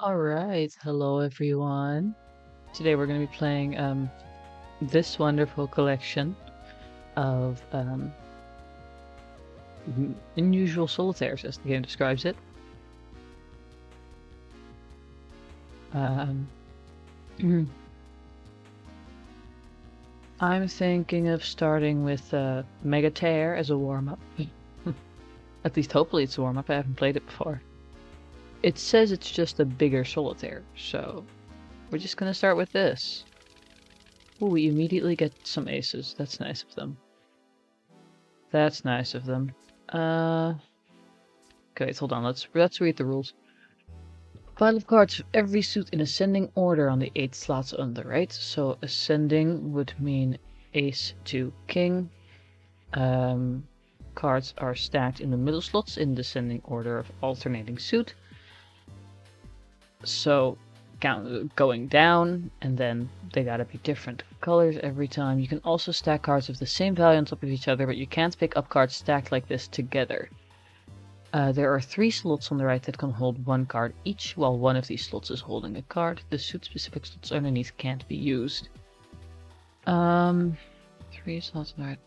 Alright, hello everyone. Today we're going to be playing this wonderful collection of unusual solitaires, as the game describes it. Um, I'm thinking of starting with Solitaire as a warm-up. At least hopefully it's a warm-up, I haven't played it before. It says it's just a bigger solitaire, so we're just going to start with this. Ooh, we immediately get some aces, that's nice of them. That's nice of them. Okay, hold on, let's read the rules. Pile of cards of every suit in ascending order on the 8 slots on the right. So ascending would mean ace to king. Cards are stacked in the middle slots in descending order of alternating suit. So going down, and then they gotta be different colors every time. You can also stack cards of the same value on top of each other, but you can't pick up cards stacked like this together. There are 3 slots on the right that can hold 1 card each, while one of these slots is holding a card. The suit-specific slots underneath can't be used. 3 slots on the right.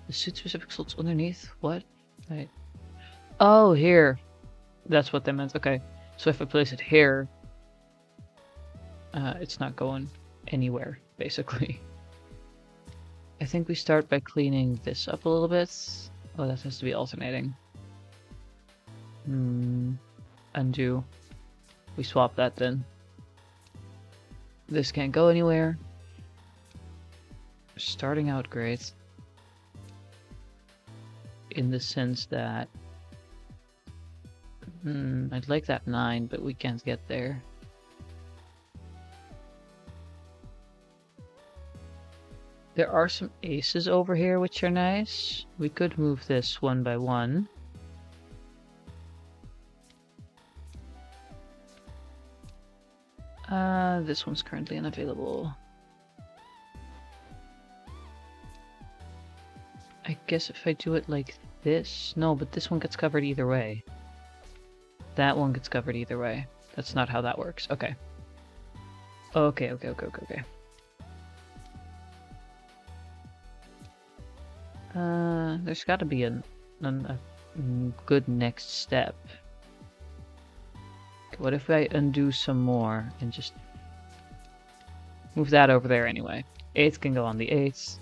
The suit-specific slots underneath? What? Wait. Oh, here. That's what they meant. Okay. So if I place it here, it's not going anywhere, basically. I think we start by cleaning this up a little bit. Oh, that has to be alternating. Undo. We swap that then. This can't go anywhere. Starting out great. In the sense that... I'd like that 9, but we can't get there. There are some aces over here, which are nice. We could move this one by one. This one's currently unavailable. I guess if I do it like this... No, but this one gets covered either way. That one gets covered either way. That's not how that works. Okay. Okay. There's gotta be a good next step. What if I undo some more and just move that over there anyway? 8th can go on the 8th.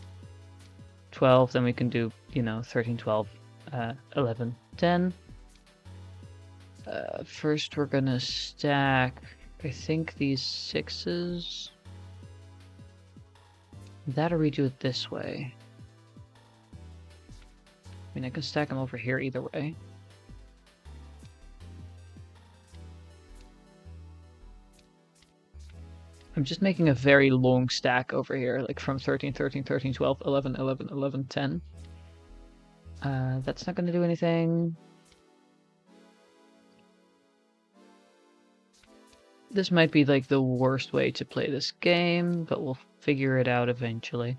12, then we can do, 13, 12, 11, 10. First we're gonna stack, I think, these 6s. That, or we do it this way. I mean, I can stack them over here either way. I'm just making a very long stack over here, like from 13, 13, 13, 12, 11, 11, 11, 10. That's not going to do anything. This might be like the worst way to play this game, but we'll figure it out eventually.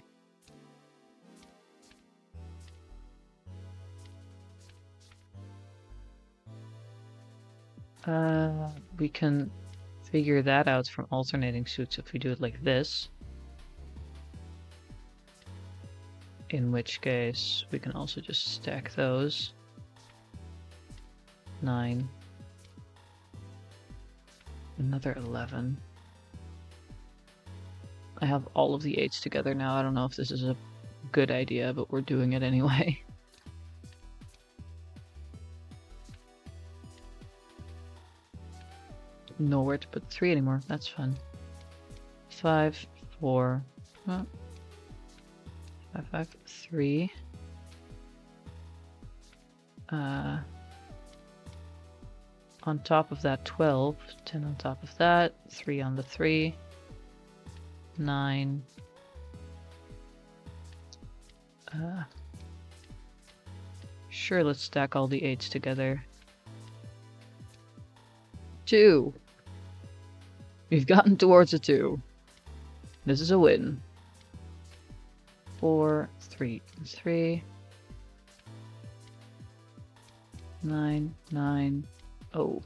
We can figure that out from alternating suits if we do it like this. In which case, we can also just stack those. 9. Another 11. I have all of the 8s together now. I don't know if this is a good idea, but we're doing it anyway. Nowhere to put 3 anymore. That's fun. 5, 4, 5, 5, 3. On top of that 12, 10 on top of that, 3 on the 3, 9. Sure, let's stack all the 8s together. 2. We've gotten towards a 2. This is a win. 4, 3, 3. 9, 9. Oh.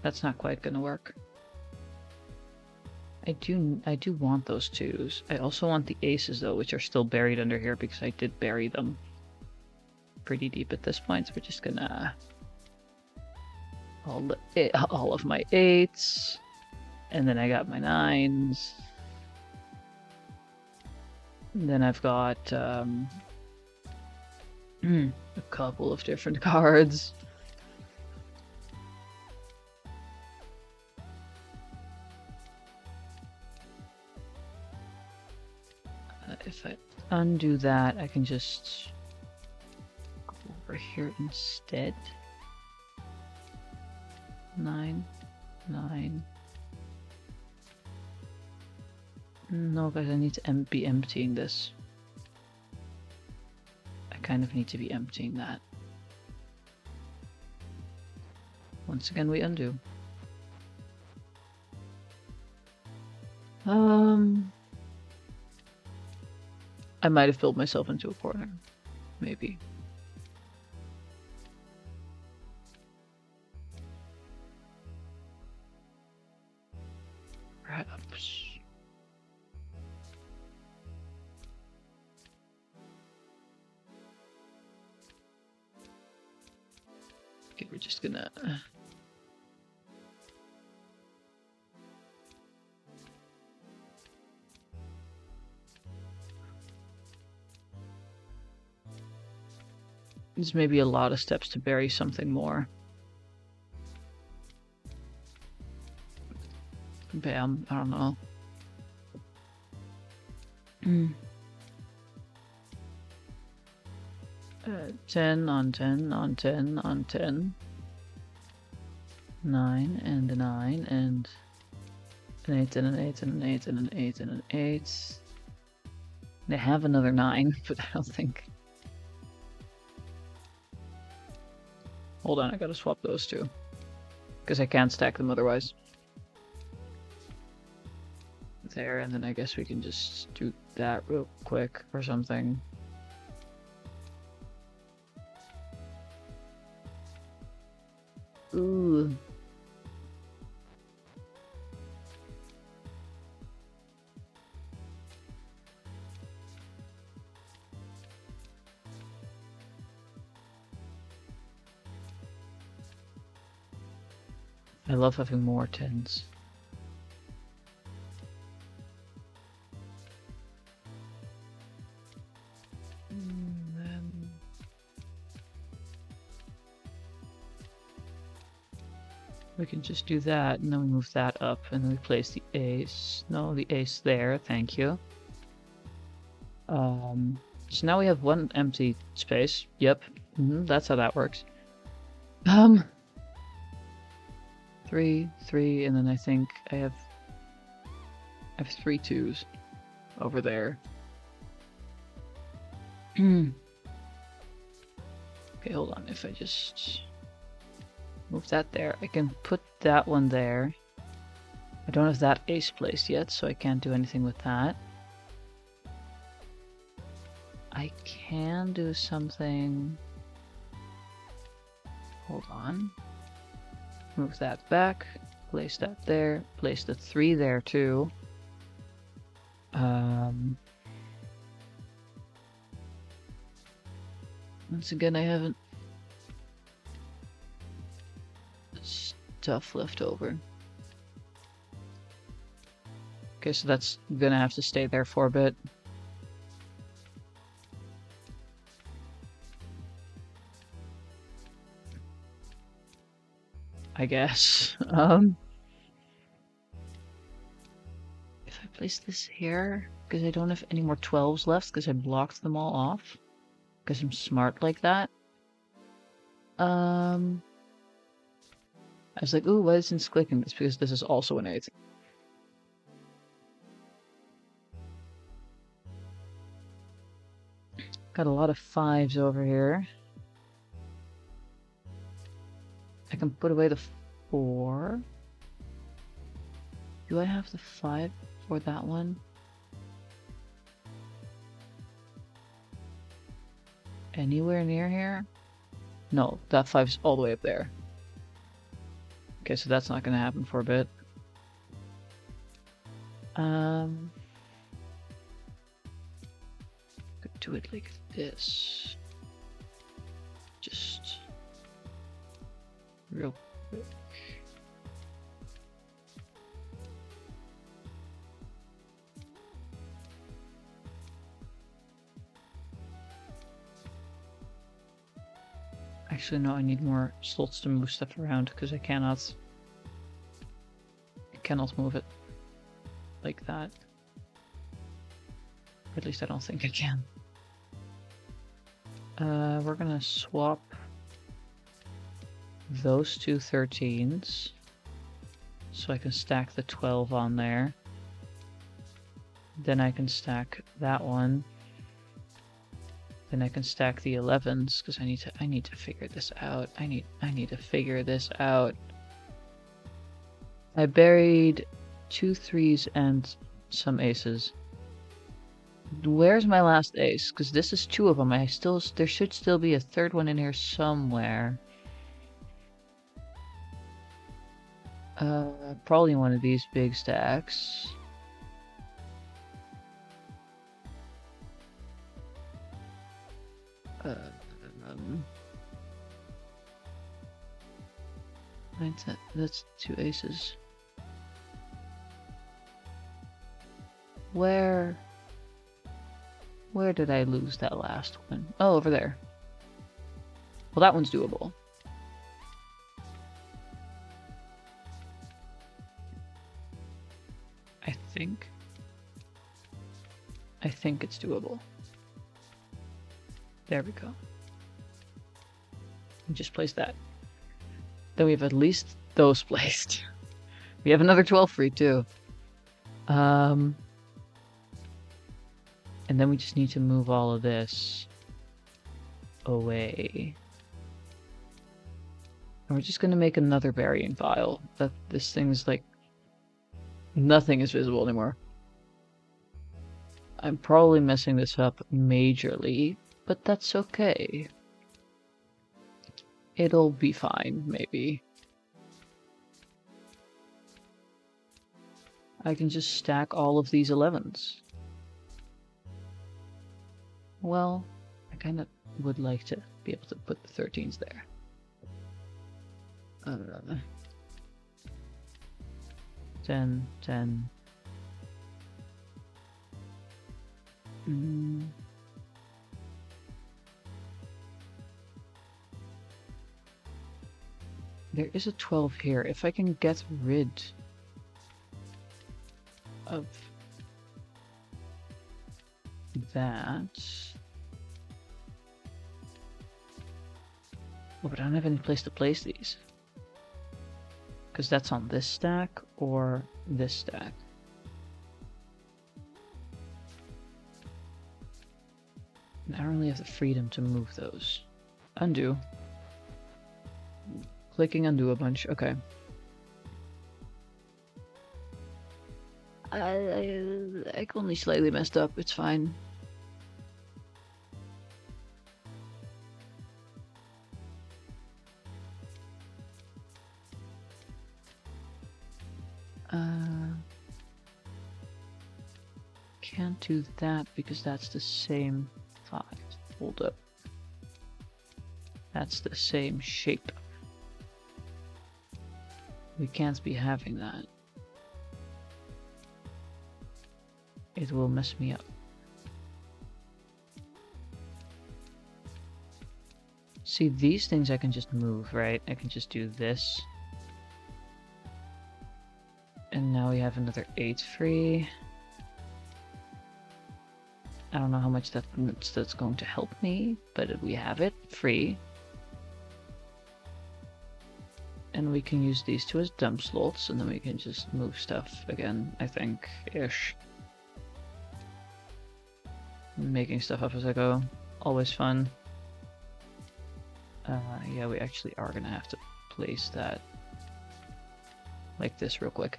That's not quite gonna work. I do want those 2s. I also want the aces though, which are still buried under here because I did bury them pretty deep at this point. So we're just gonna all of my 8s, and then I got my 9s. And then I've got a couple of different cards. If I undo that, I can just go over here instead. 9, 9. No, guys, I need to be emptying this. I kind of need to be emptying that. Once again, we undo. I might have built myself into a corner. Maybe. Perhaps. Okay, we're just gonna... There's maybe a lot of steps to bury something more. Bam, I don't know. 10 on 10 on 10 on 10. 9 and a 9 and an 8 and an 8 and an 8 and an 8 and an 8. They have another 9, but I don't think... Hold on, I gotta swap those two. Because I can't stack them otherwise. There, and then I guess we can just do that real quick or something. Ooh. I love having more 10s. We can just do that, and then we move that up, and then we place the ace. No, the ace there, thank you. So now we have one empty space. Yep, that's how that works. 3, 3, and then I think I have 3 2s over there. Okay, hold on, if I just... move that there. I can put that one there. I don't have that ace placed yet, so I can't do anything with that. I can do something... Hold on. Move that back. Place that there. Place the 3 there too. Once again, I haven't... stuff left over. Okay, so that's gonna have to stay there for a bit. I guess. If I place this here, because I don't have any more 12s left, because I blocked them all off, because I'm smart like that. I was like, ooh, why isn't this clicking? It's because this is also an 8. Got a lot of 5s over here. I can put away the 4. Do I have the 5 for that one? anywhere near here? No, that 5's all the way up there. Okay, so that's not gonna happen for a bit. Could do it like this. Just real quick. Actually, no, I need more slots to move stuff around because I cannot move it like that. Or at least I don't think I can. We're gonna swap those two 13s so I can stack the 12 on there. Then I can stack that one. Then I can stack the 11s because I need to figure this out. I need to figure this out. I buried 2 3s and some aces. Where's my last ace? Because this is 2 of them. There should still be a 3rd one in here somewhere. Probably one of these big stacks. That's 2 aces. Where did I lose that last one? Oh, over there. Well, that one's doable. I think it's doable. There we go. And just place that. Then we have at least those placed. We have another 12 free too. And then we just need to move all of this away. And we're just gonna make another burying pile. That this thing's like nothing is visible anymore. I'm probably messing this up majorly, but that's okay. It'll be fine, maybe. I can just stack all of these 11s. Well, I kind of would like to be able to put the 13s there. 10, 10. There is a 12 here. If I can get rid of that. Oh, but I don't have any place to place these. Because that's on this stack or this stack. And I don't really have the freedom to move those. Undo. Clicking undo a bunch. Okay. I only slightly messed up. It's fine. Can't do that because that's the same 5. Hold up. That's the same shape. We can't be having that. It will mess me up. See, these things I can just move, right? I can just do this. And now we have another 8 free. I don't know how much that's going to help me, but we have it free. And we can use these two as dump slots, and then we can just move stuff again, I think, ish. Making stuff up as I go, always fun. Yeah, we actually are gonna have to place that like this real quick.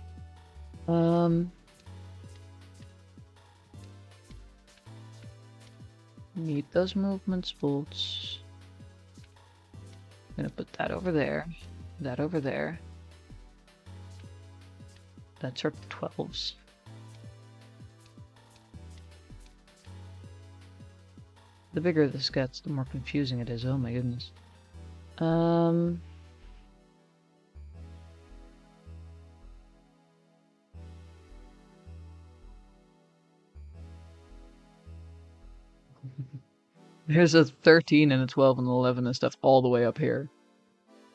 Need those movement bolts. I'm gonna put that over there. That over there. That's our 12s. The bigger this gets, the more confusing it is. Oh my goodness. There's a 13 and a 12 and an 11 and stuff all the way up here.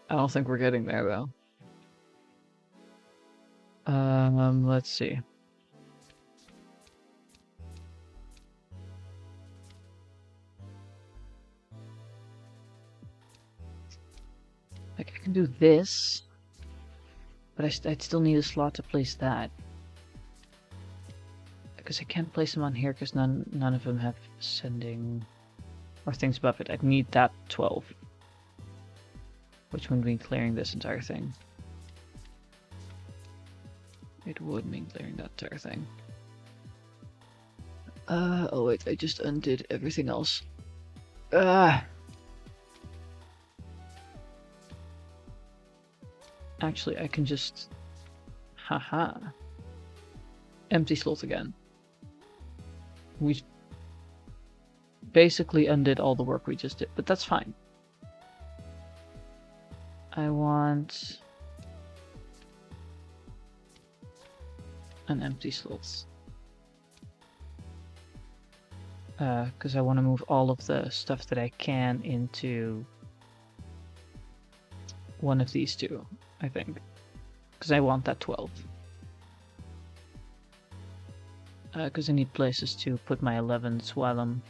I don't think we're getting there though. Let's see. Like, I can do this, but I'd still need a slot to place that. Because I can't place them on here because none of them have ascending or things above it. I'd need that 12. Which would mean clearing this entire thing. It would mean clearing that entire thing. Oh wait, I just undid everything else. Actually, I can just... Haha. Empty slot again. We basically undid all the work we just did, but that's fine. I want... an empty slot. Because I want to move all of the stuff that I can into one of these two, I think. Because I want that 12. Because I need places to put my 11s while I'm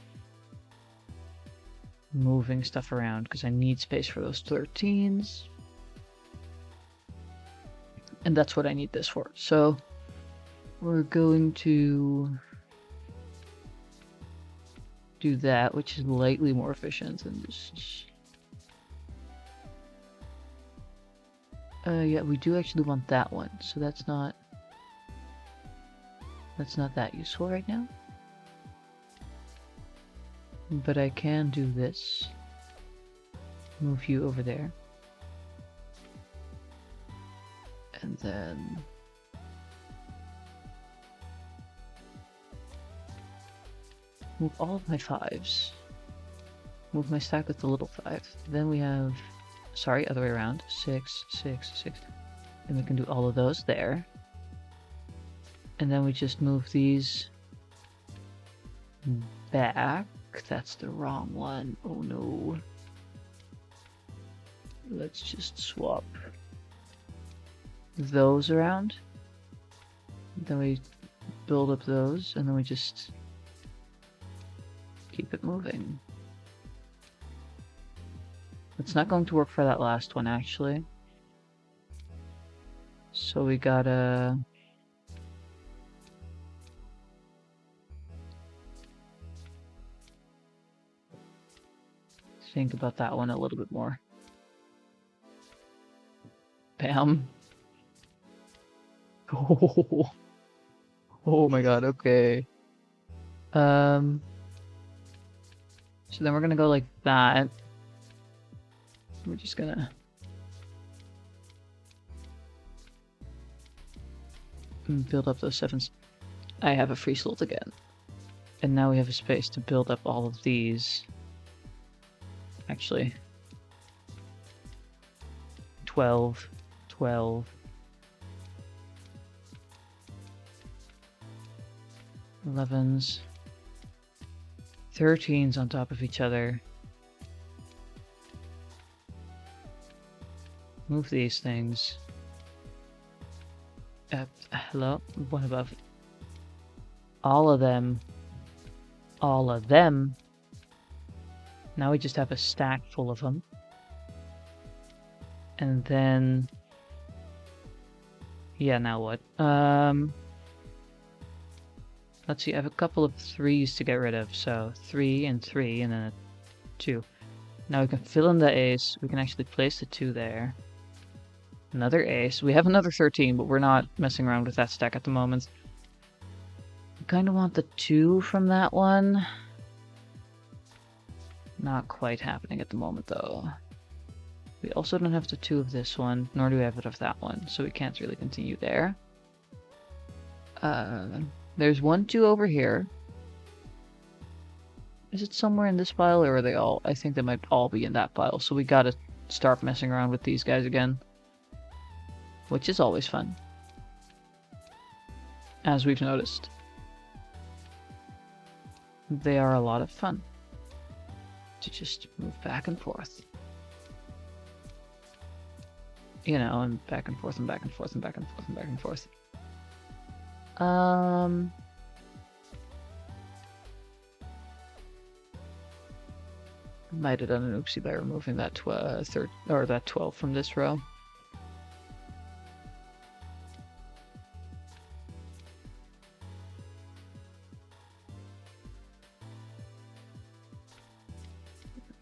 moving stuff around, because I need space for those 13s. And that's what I need this for. So we're going to do that, which is slightly more efficient than just... yeah, we do actually want that one, so that's not that useful right now. But I can do this. Move you over there. And then... move all of my 5s. Move my stack with the little 5. Then we have... Sorry, other way around. 6, 6, 6. And we can do all of those there. And then we just move these back. That's the wrong one. Oh no. Let's just swap those around. Then we build up those, and then we just keep it moving. It's not going to work for that last one, actually. So we gotta... think about that one a little bit more. Bam. Oh, oh my god, okay. So then we're gonna go like that. We're just gonna... build up those 7s. I have a free slot again. And now we have a space to build up all of these. Actually, 12, 12, 11s, 13s on top of each other. Move these things. Hello, one above. All of them. All of them. Now we just have a stack full of them. And then... yeah, now what? Let's see, I have a couple of 3s to get rid of. So 3 and 3 and then a 2. Now we can fill in the ace. We can actually place the 2 there. Another ace. We have another 13, but we're not messing around with that stack at the moment. I kind of want the 2 from that one. Not quite happening at the moment, though. We also don't have the 2 of this one, nor do we have it of that one, so we can't really continue there. There's 1, 2 over here. Is it somewhere in this pile, or are they all? I think they might all be in that pile, so we gotta start messing around with these guys again. Which is always fun. As we've noticed. They are a lot of fun. To just move back and forth. You know, and back and forth and back and forth and back and forth and back and forth. Might have done an oopsie by removing that 12 from this row.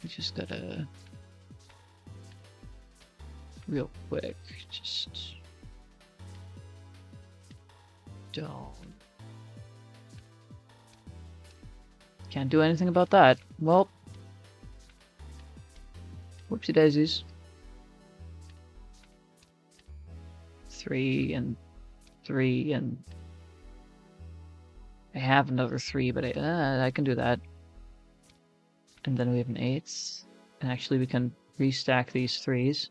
We just gotta real quick, just don't. Can't do anything about that. Well, whoopsie daisies. 3 and 3 and I have another 3, but I can do that. And then we have an 8, and actually we can restack these 3s.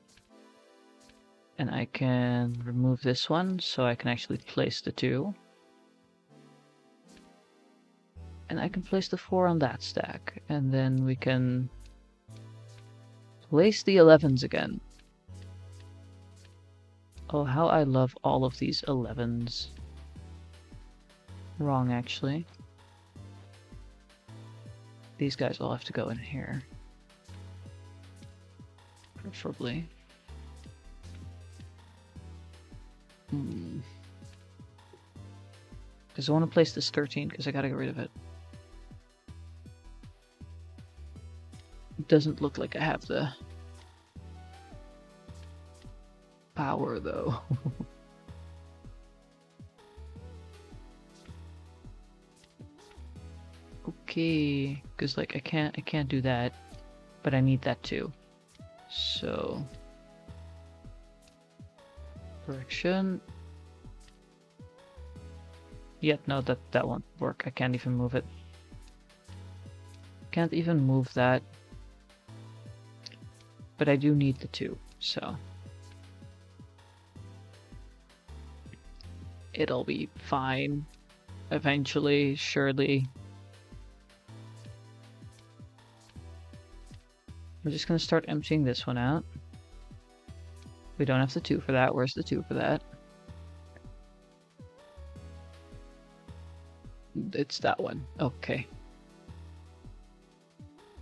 And I can remove this one, so I can actually place the 2. And I can place the 4 on that stack. And then we can place the 11s again. Oh, how I love all of these 11s. Wrong, actually. These guys all have to go in here. Preferably. Because I want to place this 13, because I gotta get rid of it. It doesn't look like I have the power, though. Okay, because like I can't do that, but I need that too. So correction. Yet no, that won't work. I can't even move it. Can't even move that. But I do need the 2, so it'll be fine. Eventually, surely. We're just gonna start emptying this one out. We don't have the 2 for that. Where's the 2 for that? It's that one. Okay.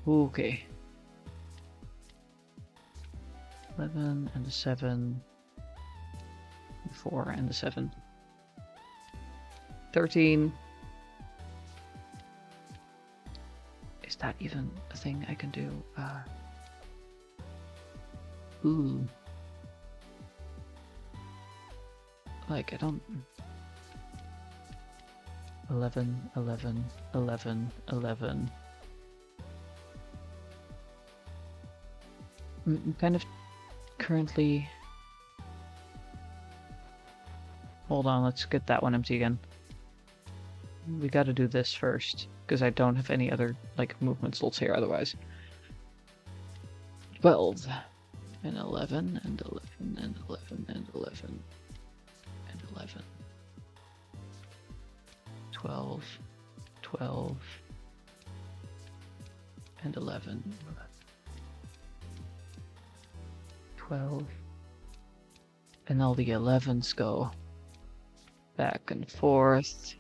Okay. 11 and the 7. 4 and the 7. 13. Is that even a thing I can do? Ooh. Like, I don't... 11, 11, 11, 11. I'm kind of currently... Hold on, let's get that one empty again. We gotta do this first, because I don't have any other, like, movement slots here otherwise. 12, and 11, and 11, and 11, and 11, and 11. 12, 12, and 11. 12. And all the 11s go back and forth.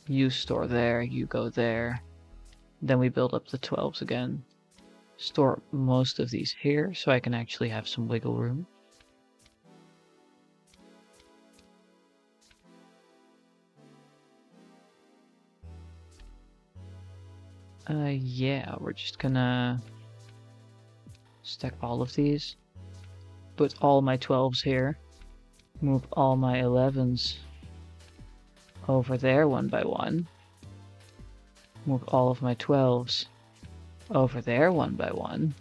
You store there, you go there. Then we build up the 12s again. Store most of these here so I can actually have some wiggle room. Yeah, we're just gonna stack all of these. Put all my 12s here. Move all my 11s over there one by one. Move all of my 12s over there one by one.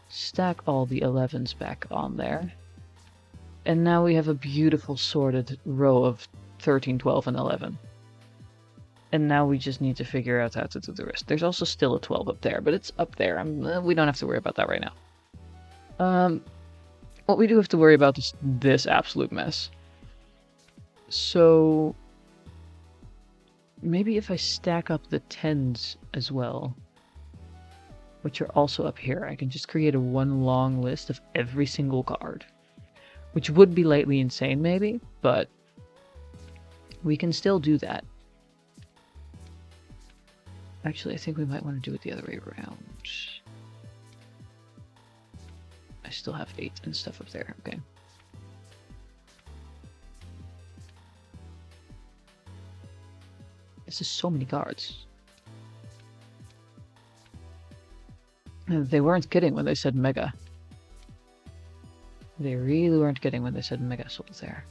Stack all the 11s back on there. And now we have a beautiful sorted row of 13, 12, and 11. And now we just need to figure out how to do the rest. There's also still a 12 up there, but it's up there. We don't have to worry about that right now. What we do have to worry about is this absolute mess. So maybe if I stack up the 10s as well, which are also up here, I can just create a one long list of every single card. Which would be lightly insane maybe, but we can still do that. Actually, I think we might want to do it the other way around. I still have 8 and stuff up there, okay. This is so many cards. They weren't kidding when they said Mega. They really weren't kidding when they said Mega Solitaire.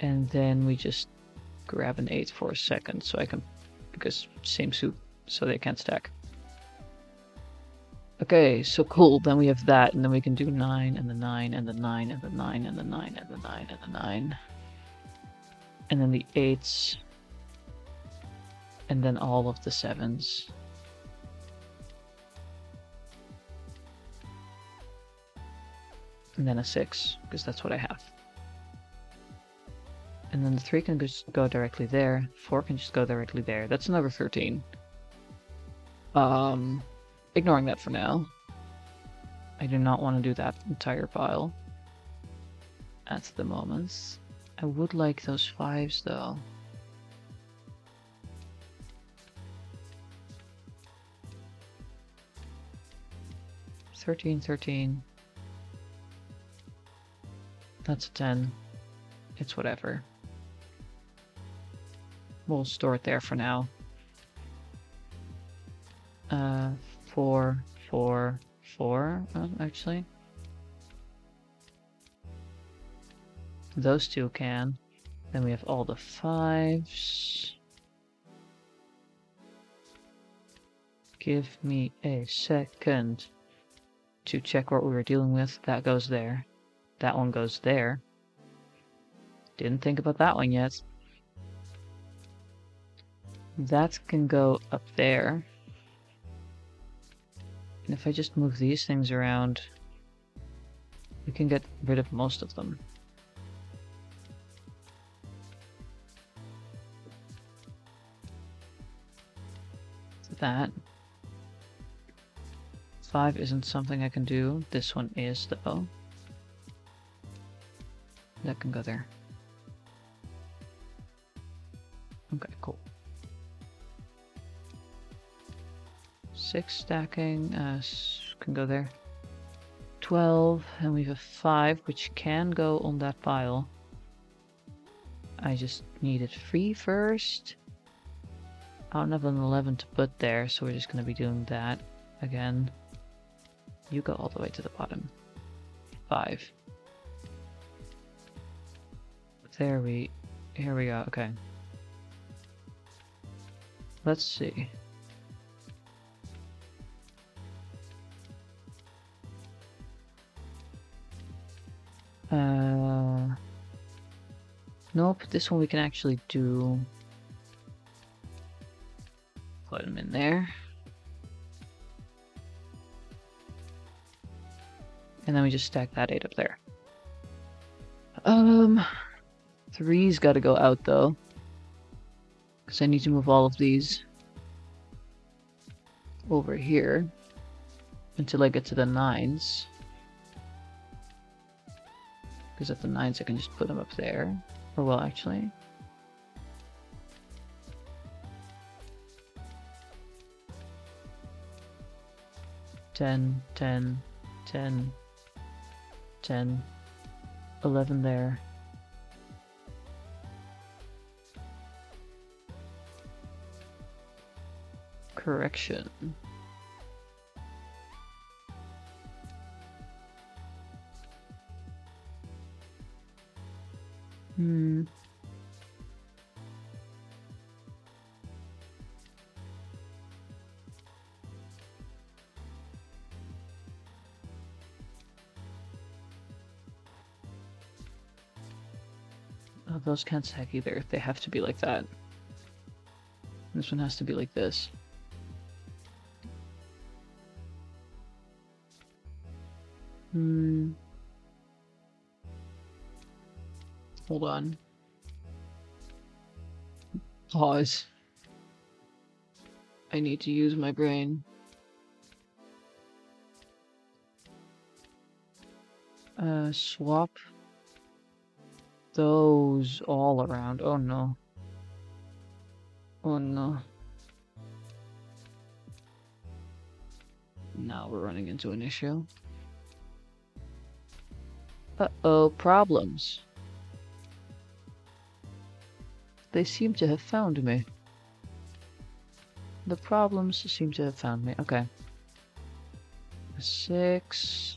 And then we just grab an 8 for a second so I can, because same suit, so they can't stack. Okay, so cool, then we have that, and then we can do 9, and the 9, and the 9, and the 9, and the 9, and the 9, and the 9. And then the 8s. And then all of the 7s. And then a 6, because that's what I have. And then the 3 can just go directly there. 4 can just go directly there. That's another 13. Ignoring that for now. I do not want to do that entire pile at the moment. I would like those 5s though. $13. That's a 10. It's whatever. We'll store it there for now. 4, 4, 4, actually. Those two can. Then we have all the 5s. Give me a second to check what we were dealing with. That goes there. That one goes there. Didn't think about that one yet. That can go up there. And if I just move these things around, we can get rid of most of them. That. 5 isn't something I can do. This one is, though. That can go there. Okay, cool. 6 stacking can go there. 12, and we have a 5, which can go on that pile. I just need it free first. I don't have an 11 to put there, so we're just going to be doing that again. You go all the way to the bottom. 5. Here we go, okay. Let's see. Nope, this one we can actually do. Put them in there. And then we just stack that 8 up there. 3's gotta go out though. Because I need to move all of these over here until I get to the 9s. Because at the 9s I can just put them up there. Or well, actually. Ten, 10, 10, 10, 11 there. Correction. Oh, those can't stack either. They have to be like that. This one has to be like this. Hold on. Pause. I need to use my brain. Swap those all around. Oh no. Oh no. Now we're running into an issue. Uh-oh, problems. They seem to have found me. The problems seem to have found me. Okay. 6.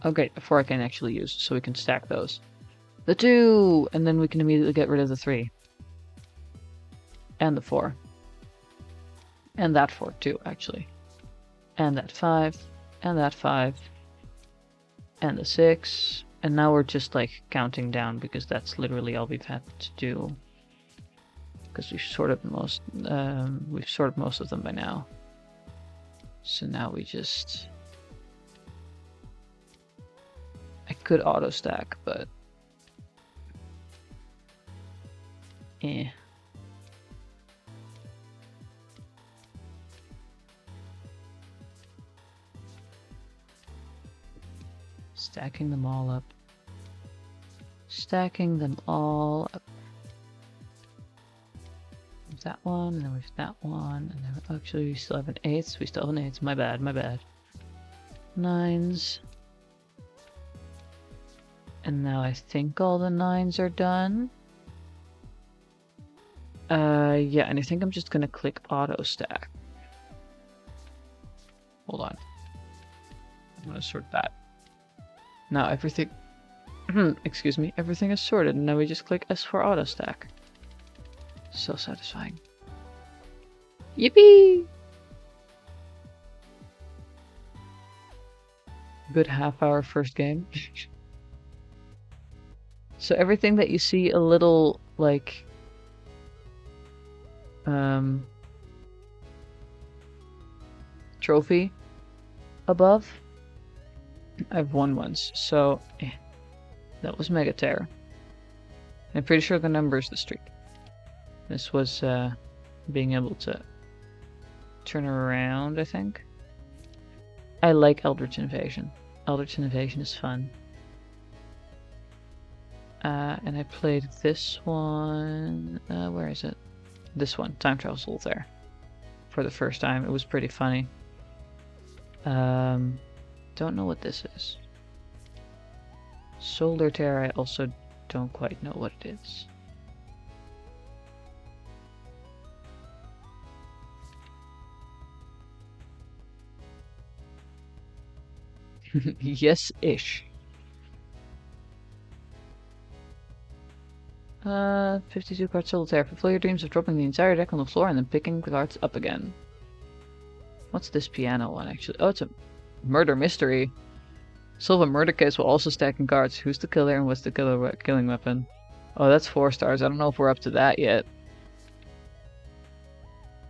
Okay, a 4 I can actually use, so we can stack those. The 2! And then we can immediately get rid of the 3. And the 4. And that 4 too, actually. And that 5. And that 5. And the 6. And now we're just like counting down because that's literally all we've had to do. Because we've sorted most of them by now. So now we just... I could auto stack, but stacking them all up. Stacking them all up. There's that one, and then we've that one, and then actually we still have an 8. We still have an 8. My bad, my bad. 9s. And now I think all the 9s are done. Yeah, and I think I'm just gonna click auto stack. Hold on. I'm gonna sort that. Now everything, excuse me, everything is sorted, and now we just click S for auto stack. So satisfying. Yippee! Good half-hour first game. So everything that you see a little, like, trophy above, I've won once, so that was Mega Terror. I'm pretty sure the number is the streak. This was being able to turn around, I think. I like Eldritch Invasion. Eldritch Invasion is fun. And I played this one, where is it? This one, Time Travel Solitaire, for the first time. It was pretty funny. Don't know what this is. Solitaire, I also don't quite know what it is. Yes-ish. 52 card Solitaire. Fulfill your dreams of dropping the entire deck on the floor and then picking the cards up again. What's this piano one, actually? Oh, it's a murder mystery. Solve a murder case while also stacking cards. Who's the killer and what's the killing weapon? Oh, that's 4 stars. I don't know if we're up to that yet.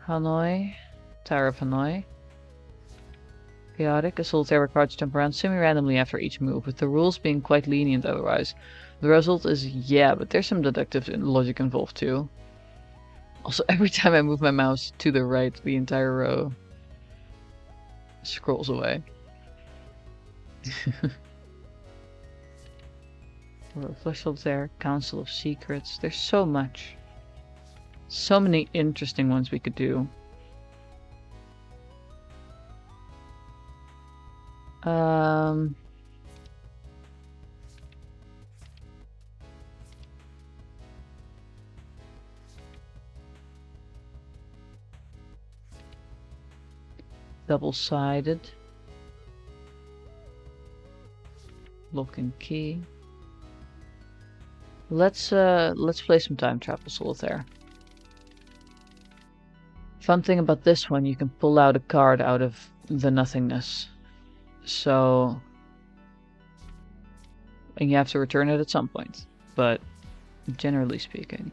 Hanoi. Tower of Hanoi. Chaotic. A solitaire where cards jump around semi-randomly after each move, with the rules being quite lenient otherwise. The result is yeah, but there's some deductive logic involved too. Also, every time I move my mouse to the right, the entire row scrolls away. Flesh Solitaire, Council of Secrets. There's so much. So many interesting ones we could do. Double-sided. Lock and key. Let's play some Time Travel Solitaire. Fun thing about this one, you can pull out a card out of the nothingness. So, and you have to return it at some point. but generally speaking,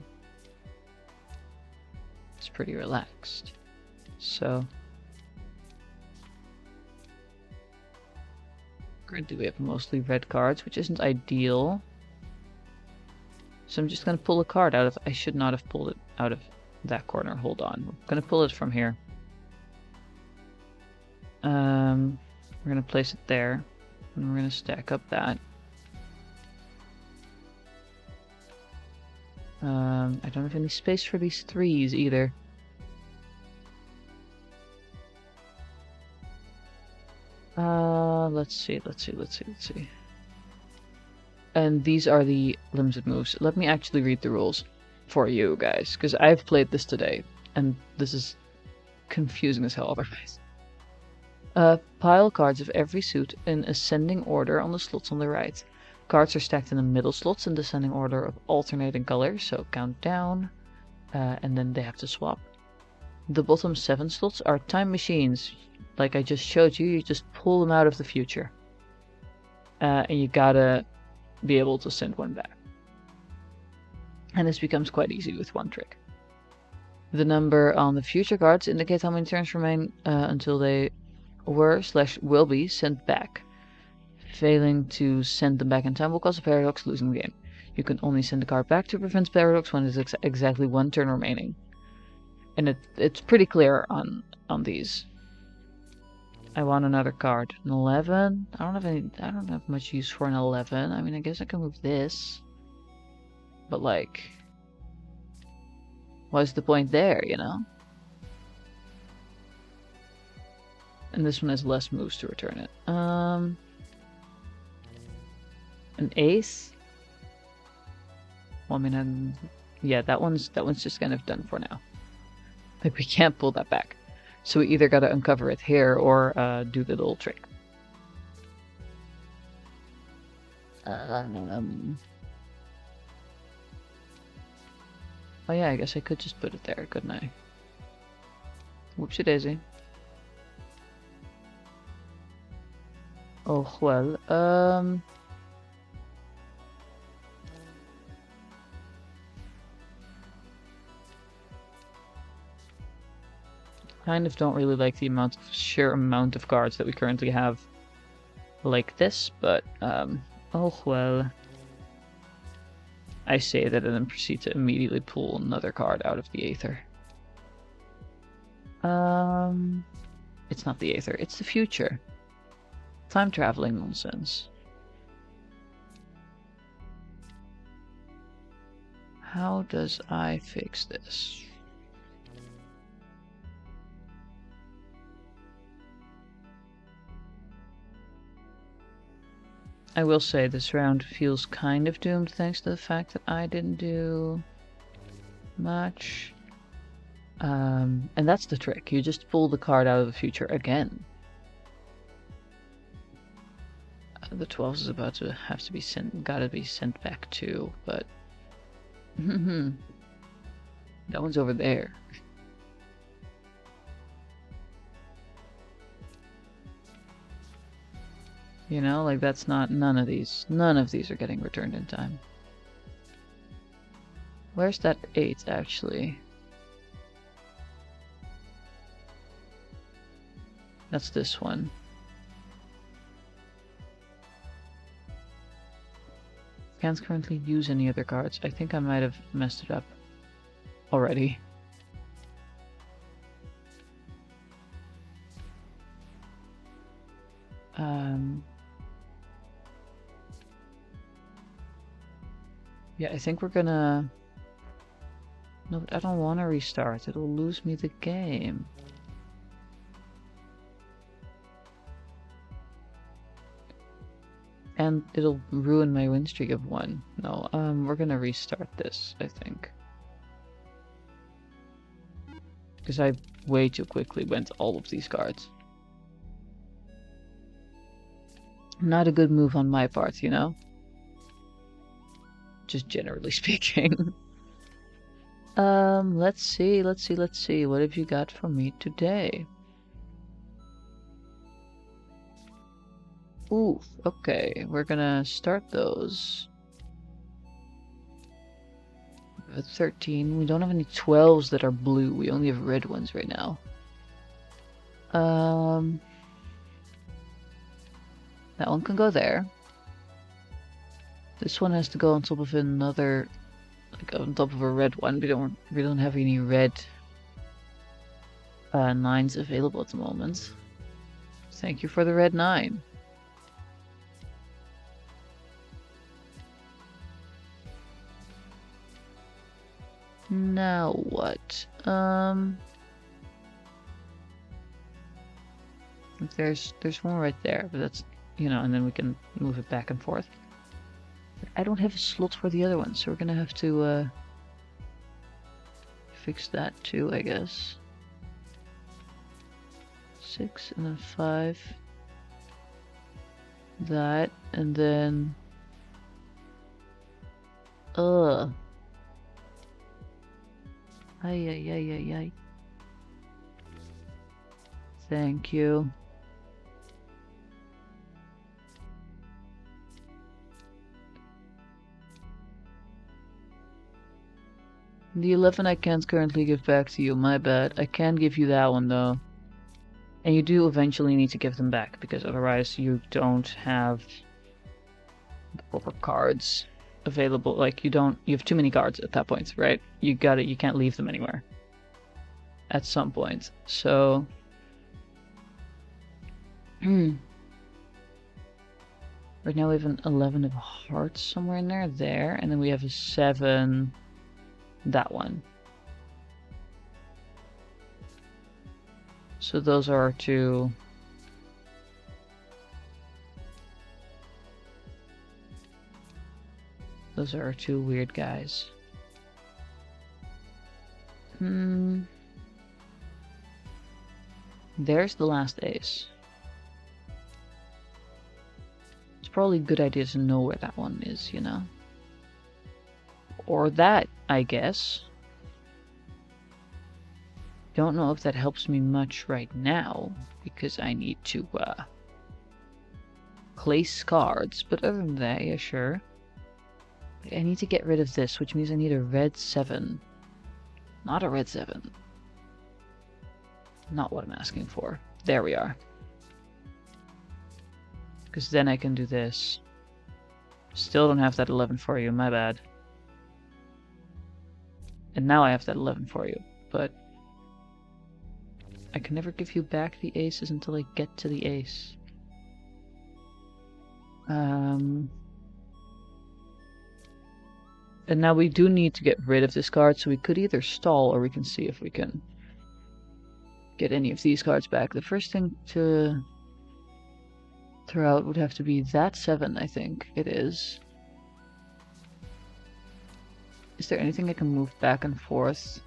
it's pretty relaxed. So, currently we have mostly red cards, which isn't ideal. So I'm just gonna pull a card out of. I should not have pulled it out of that corner. Hold on. We're gonna pull it from here. We're gonna place it there, and we're gonna stack up that. I don't have any space for these threes either. Let's see. And these are the limited moves. Let me actually read the rules for you guys, because I've played this today, and this is confusing as hell otherwise. Pile cards of every suit in ascending order on the slots on the right. Cards are stacked in the middle slots in descending order of alternating colors, so count down, and then they have to swap. The bottom 7 slots are time machines. Like I just showed you, you just pull them out of the future. And you gotta be able to send one back. And this becomes quite easy with one trick. The number on the future cards indicates how many turns remain until they were/will be sent back. Failing to send them back in time will cause a paradox, losing the game. You can only send a card back to prevent paradox when there's exactly 1 turn remaining. And it's pretty clear on these. I want another card. An 11? I don't have much use for an 11. I mean, I guess I can move this. But like, what's the point there, you know? And this one has less moves to return it. An ace? Well, I mean, yeah, that one's just kind of done for now. Like, we can't pull that back. So we either gotta uncover it here or do the little trick. Oh yeah, I guess I could just put it there, couldn't I? Whoopsie daisy. Oh well, kind of don't really like the sheer amount of cards that we currently have like this, but oh well. I say that and then proceed to immediately pull another card out of the Aether. It's not the Aether, it's the future. Time traveling nonsense. How does I fix this? I will say this round feels kind of doomed thanks to the fact that I didn't do much. And that's the trick. You just pull the card out of the future again. The 12 is about to have to be gotta be sent back too, but that one's over there. You know, like that's not, none of these are getting returned in time. Where's that 8 actually? That's this one. Can't currently use any other cards. I think I might have messed it up already. Yeah, I think we're gonna... No, but I don't want to restart. It'll lose me the game. And it'll ruin my win streak of 1. No, we're gonna restart this, I think. Because I way too quickly went all of these cards. Not a good move on my part, you know? Just generally speaking. Let's see. What have you got for me today? Ooh, okay. We're gonna start those. have a 13. We don't have any 12s that are blue. We only have red ones right now. That one can go there. This one has to go on top of another, like on top of a red one. We don't have any red 9s available at the moment. Thank you for the red 9. Now what? There's one right there, but that's, you know, and then we can move it back and forth. But I don't have a slot for the other one, so we're gonna have to fix that too, I guess. 6 and then 5. That, and then ay. Thank you. The 11 I can't currently give back to you, my bad. I can give you that one though. And you do eventually need to give them back, because otherwise you don't have the proper cards available. Like you have too many cards at that point, right? You can't leave them anywhere at some point. So right now we have an 11 of hearts somewhere in there, and then we have a 7, that one. So those are our two. Those are our two weird guys. There's the last ace. It's probably a good idea to know where that one is, you know? Or that, I guess. Don't know if that helps me much right now, because I need to place cards, but other than that, yeah, sure. I need to get rid of this, which means I need a red 7. Not a red 7. Not what I'm asking for. There we are. Because then I can do this. Still don't have that 11 for you, my bad. And now I have that 11 for you, but I can never give you back the aces until I get to the ace. And now we do need to get rid of this card, so we could either stall or we can see if we can get any of these cards back. The first thing to throw out would have to be that 7, I think it is. Is there anything I can move back and forth?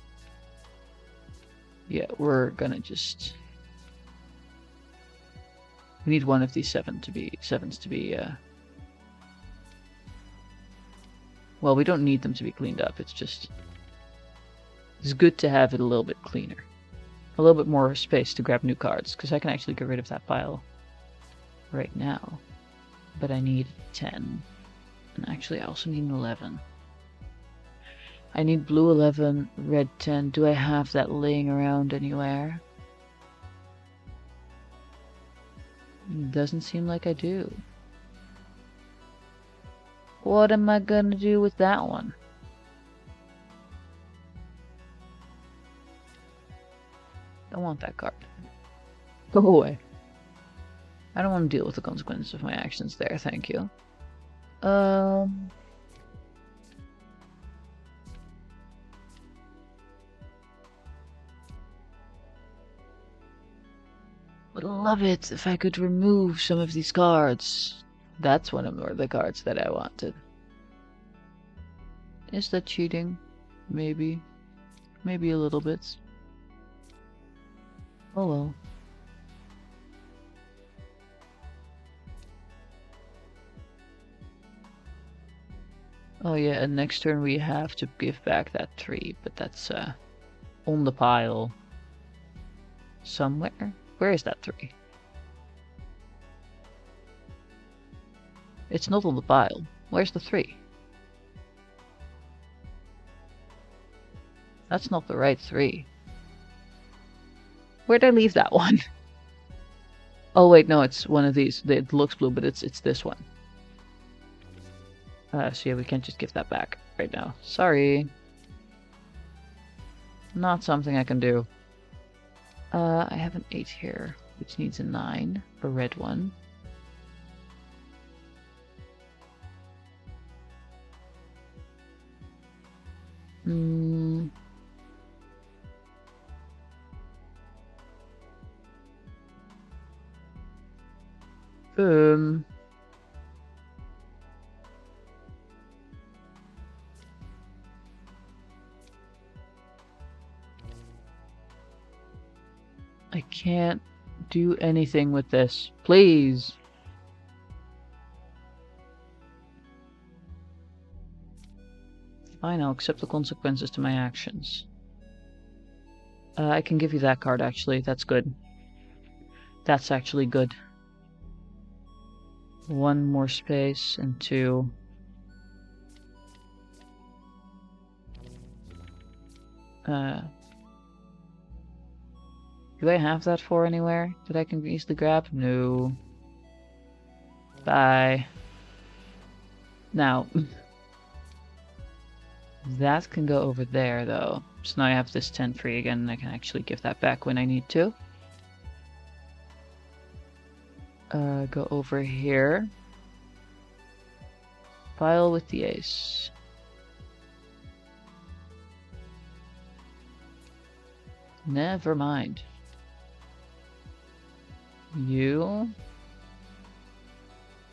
Yeah, we're gonna just... We need one of these 7s to be, well, we don't need them to be cleaned up, it's just... It's good to have it a little bit cleaner. A little bit more space to grab new cards, because I can actually get rid of that pile right now. But I need 10. And actually I also need an 11. I need blue 11, red 10. Do I have that laying around anywhere? Doesn't seem like I do. What am I gonna do with that one? Don't want that card. Go away. I don't want to deal with the consequences of my actions there, thank you. Would love it if I could remove some of these cards. That's one of the cards that I wanted. Is that cheating? Maybe. Maybe a little bit. Oh well. Oh yeah, and next turn we have to give back that 3, but that's on the pile somewhere. Where is that 3? It's not on the pile. Where's the 3? That's not the right 3. Where'd I leave that one? Oh wait, no, it's one of these. It looks blue, but it's this one. So yeah, we can't just give that back right now. Sorry. Not something I can do. I have an 8 here, which needs a 9, a red one. I can't do anything with this. Please. Fine, I'll accept the consequences to my actions. I can give you that card, actually. That's good. That's actually good. 1 more space and 2. Do I have that 4 anywhere that I can easily grab? No. Bye. Now, that can go over there, though. So now I have this 10 free again, and I can actually give that back when I need to. Go over here. Pile with the ace. Never mind. You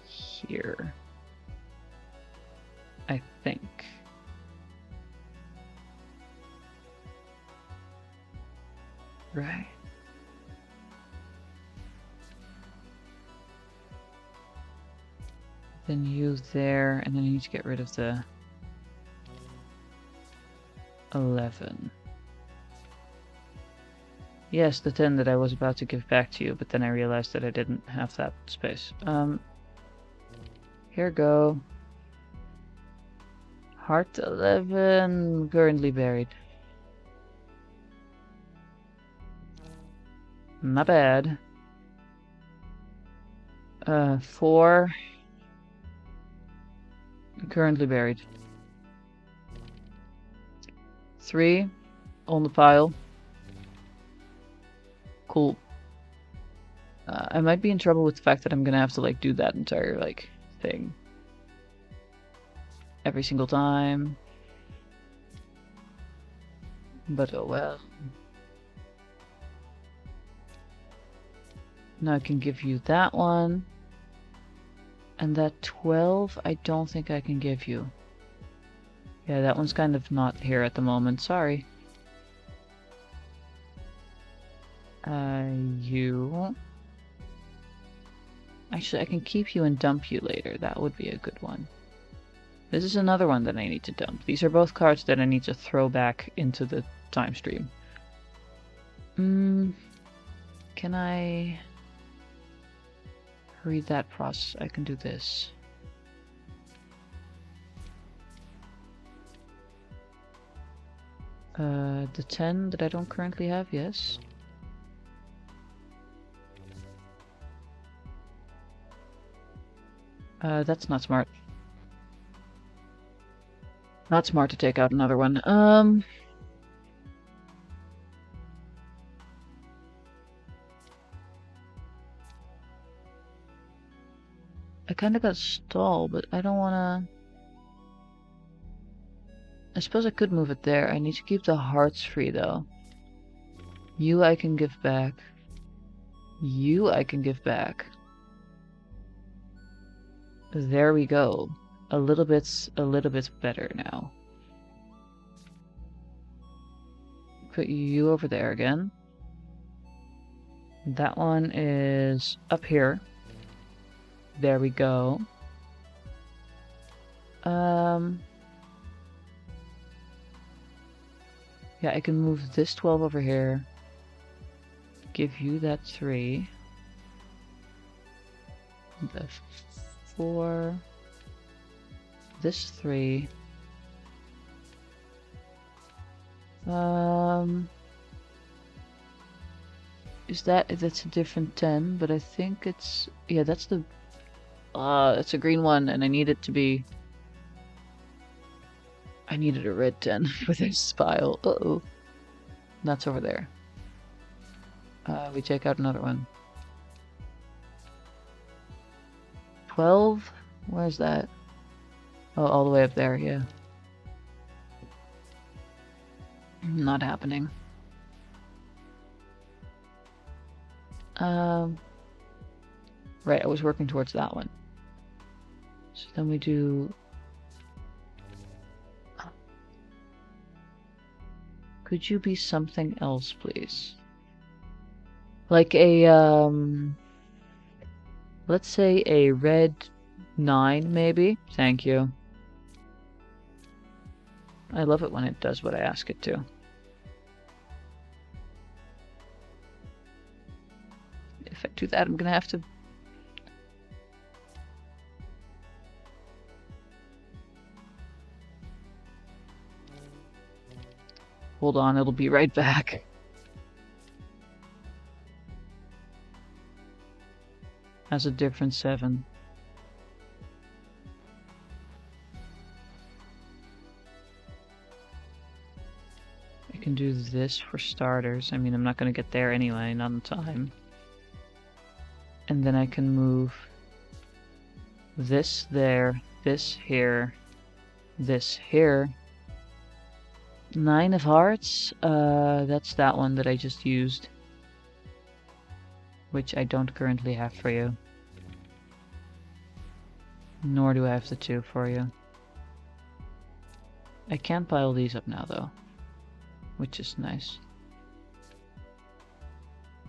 here, I think. Right. Then you there, and then I need to get rid of the 11. Yes, the 10 that I was about to give back to you, but then I realized that I didn't have that space. Here go. Heart 11, currently buried. My bad. 4, currently buried. 3, on the pile. Cool. I might be in trouble with the fact that I'm gonna have to like do that entire like thing every single time, but oh well. Now I can give you that one, and that 12 I don't think I can give you. Yeah, that one's kind of not here at the moment, sorry. You... Actually, I can keep you and dump you later. That would be a good one. This is another one that I need to dump. These are both cards that I need to throw back into the time stream. Can I read that process? I can do this. The 10 that I don't currently have, yes. That's not smart. Not smart to take out another one. I kinda got stalled, but I don't wanna... I suppose I could move it there. I need to keep the hearts free, though. You I can give back. You I can give back. There we go. A little bit better now. Put you over there again. That one is up here. There we go. Yeah, I can move this 12 over here. Give you that 3. The 4. This 3. That's a different 10, but I think it's, yeah, that's the, it's a green one, and I need it to be, I needed a red 10 with a spile. Uh-oh. That's over there. We take out another one. 12? Where's that? Oh, all the way up there, yeah. Not happening. Right, I was working towards that one. So then we do... Could you be something else, please? Like a, let's say a red 9, maybe? Thank you. I love it when it does what I ask it to. If I do that, I'm gonna have to... Hold on, it'll be right back. Has a different 7. I can do this for starters. I mean, I'm not gonna get there anyway, not in time. And then I can move this there, this here, this here. 9 of hearts, that's that one that I just used. Which I don't currently have for you. Nor do I have the 2 for you. I can pile these up now though. Which is nice.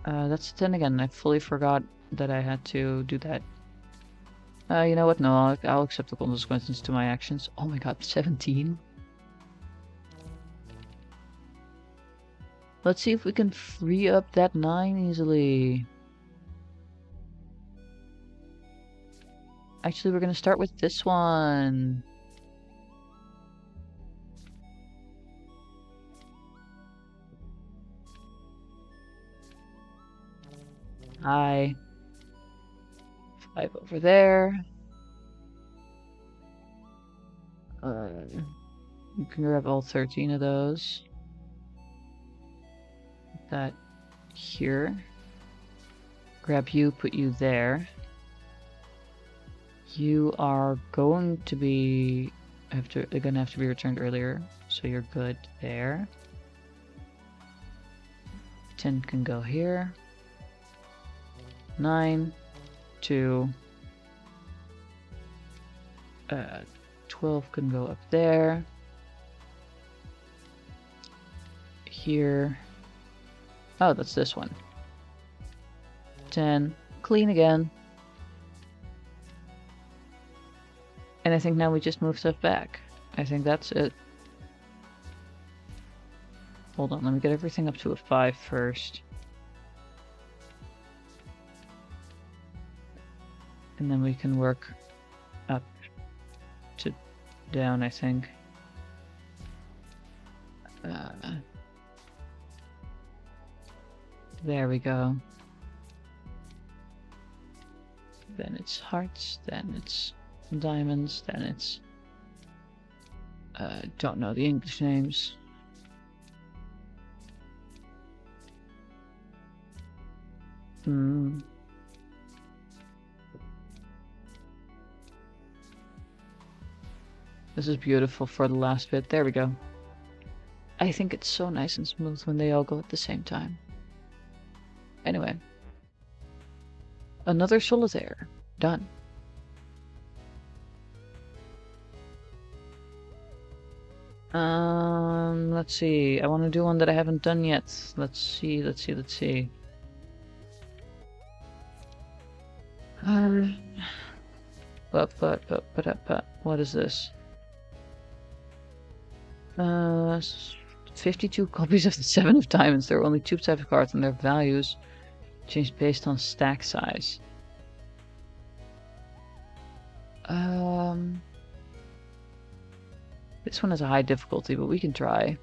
That's 10 again. I fully forgot that I had to do that. You know what? No, I'll accept the consequences to my actions. Oh my god, 17? Let's see if we can free up that 9 easily. Actually, we're gonna start with this one. Hi. 5 over there. You can grab all 13 of those. Put that here. Grab you, put you there. You are going to be... They're gonna have to be returned earlier, so you're good there. 10 can go here. 9, 2, 12 can go up there. Here. Oh, that's this one. 10, clean again. And I think now we just move stuff back. I think that's it. Hold on, let me get everything up to a 5 first. And then we can work up to down, I think. There we go. Then it's hearts, then it's diamonds, then it's... don't know the English names. This is beautiful for the last bit. There we go. I think it's so nice and smooth when they all go at the same time. Anyway. Another solitaire. Done. Let's see. I want to do one that I haven't done yet. Let's see. What is this? 52 copies of the 7 of diamonds. There are only 2 types of cards and their values change based on stack size. This one has a high difficulty, but we can try.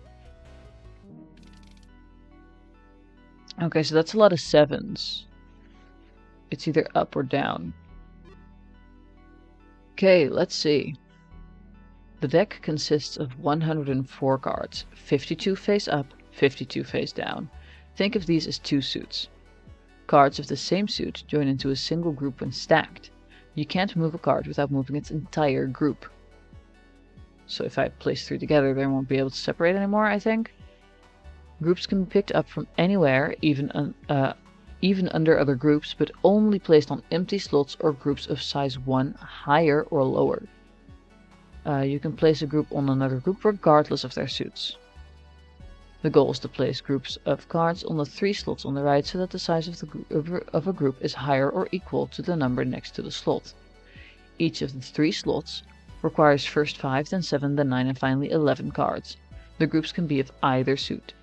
Okay, so that's a lot of 7s. It's either up or down. Okay, let's see. The deck consists of 104 cards, 52 face up, 52 face down. Think of these as two suits. Cards of the same suit join into a single group when stacked. You can't move a card without moving its entire group. So if I place 3 together, they won't be able to separate anymore, I think. Groups can be picked up from anywhere, even under other groups, but only placed on empty slots or groups of size 1 higher or lower. You can place a group on another group regardless of their suits. The goal is to place groups of cards on the 3 slots on the right so that the size of a group is higher or equal to the number next to the slot. Each of the 3 slots requires first 5, then 7, then 9, and finally 11 cards. The groups can be of either suit.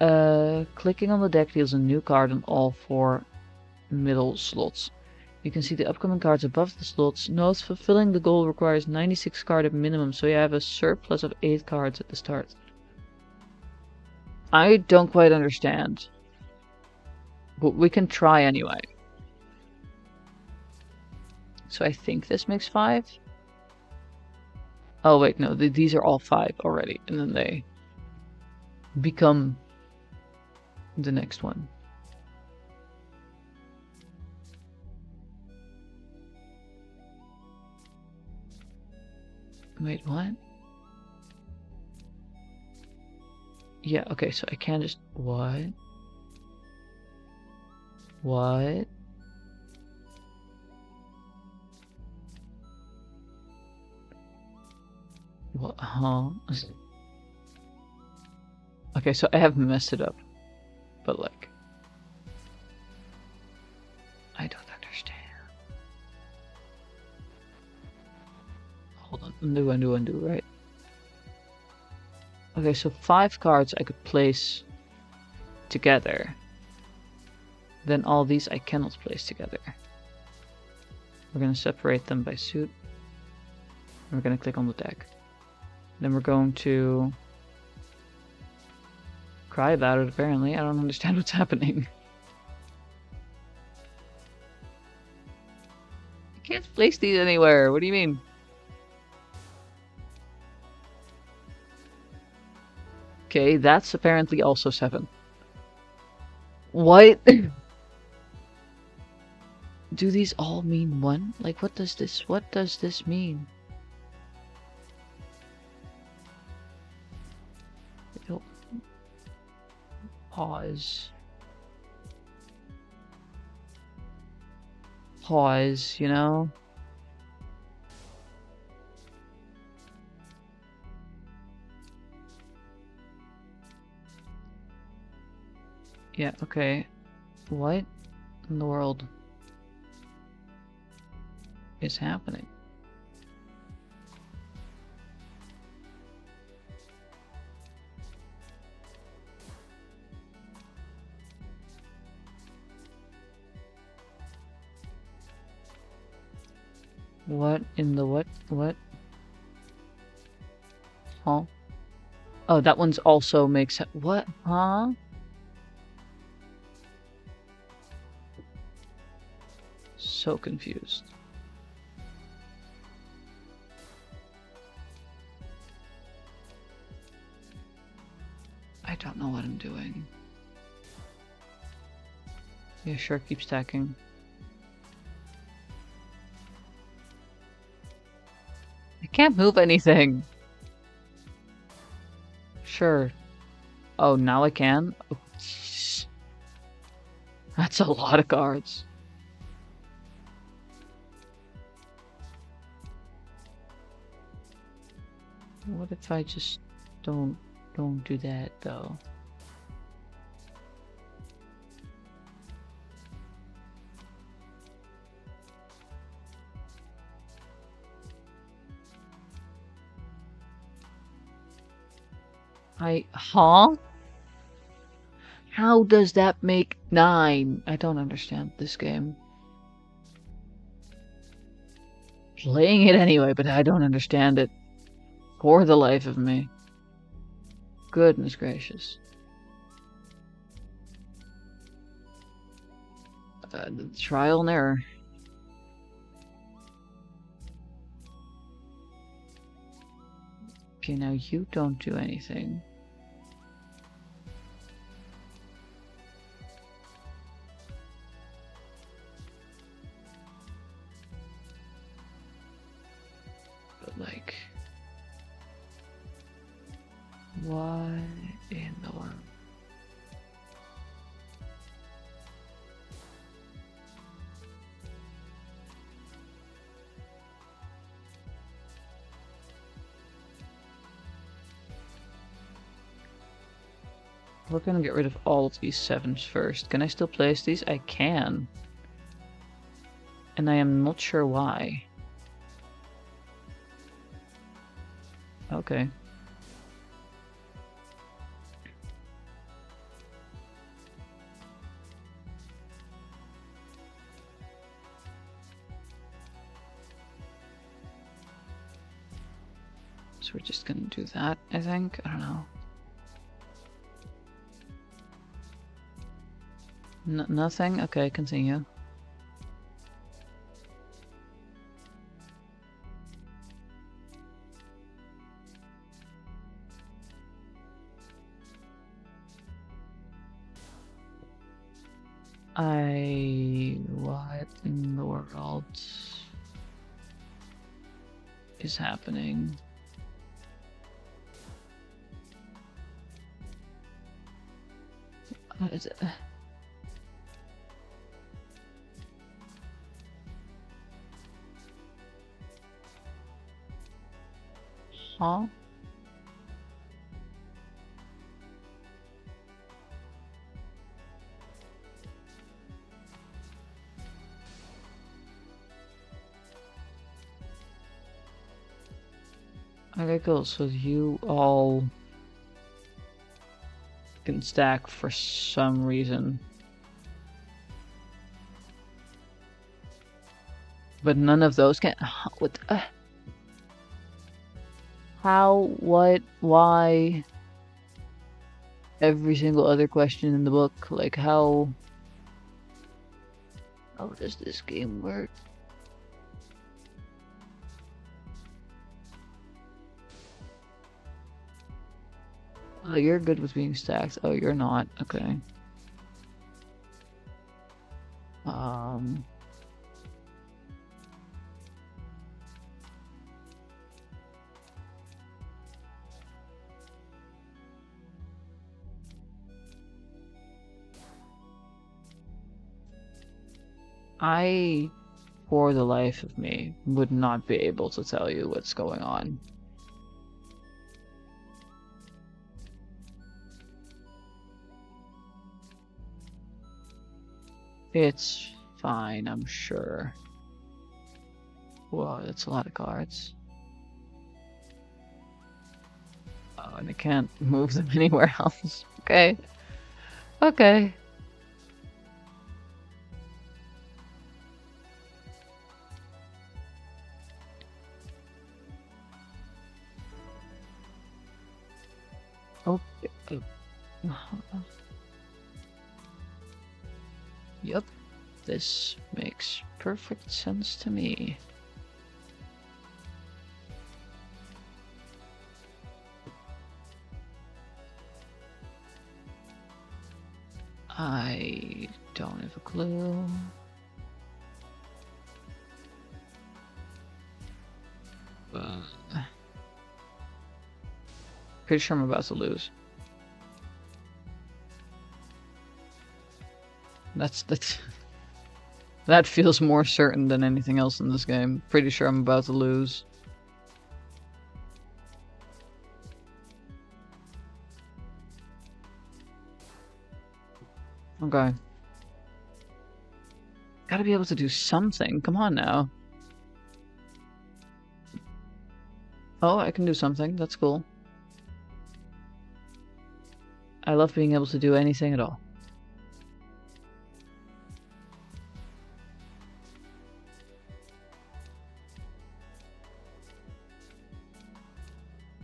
Clicking on the deck deals a new card on all 4 middle slots. You can see the upcoming cards above the slots. Note, fulfilling the goal requires 96 cards at minimum, so you have a surplus of 8 cards at the start. I don't quite understand, but we can try anyway. So I think this makes 5. Oh wait, no, these are all 5 already, and then they become the next one. Wait, what? Yeah, okay, so I can just... What? What? What? Huh? Okay, so I have messed it up. But like... I don't understand. Hold on. Undo, right? Okay, so 5 cards I could place together. Then all these I cannot place together. We're going to separate them by suit. We're going to click on the deck. Then we're going to cry about it, apparently. I don't understand what's happening. I can't place these anywhere. What do you mean? Okay, that's apparently also 7. What? Do these all mean 1? Like, what does this mean? Pause. Pause, you know? Yeah, okay. What in the world is happening? What in the what? What? Huh? Oh, that one's also makes... What? Huh? So confused. I don't know what I'm doing. Yeah, sure, keep stacking. I can't move anything. Sure. Oh, now I can? Oh, that's a lot of cards. What if I just don't do that though? Huh? How does that make 9? I don't understand this game. Playing it anyway, but I don't understand it. For the life of me. Goodness gracious. Trial and error. Okay, now you don't do anything. But like, what in the world? We're gonna get rid of all of these 7s first. Can I still place these? I can. And I am not sure why. Okay. So we're just gonna do that, I think. I don't know. Nothing? Okay, continue. What in the world is happening? What is it? Huh? Okay, cool. So you all can stack for some reason. But none of those can. What? How? What? Why? Every single other question in the book. Like, how does this game work? Oh, you're good with being stacked. Oh, you're not. Okay. I, for the life of me, would not be able to tell you what's going on. It's fine, I'm sure. Whoa, that's a lot of cards. Oh, and I can't move them anywhere else. Okay. Okay. Okay. Yep. This makes perfect sense to me. I don't have a clue. Pretty sure I'm about to lose. That feels more certain than anything else in this game. Pretty sure I'm about to lose. Okay. Gotta be able to do something. Come on now. Oh, I can do something. That's cool. I love being able to do anything at all.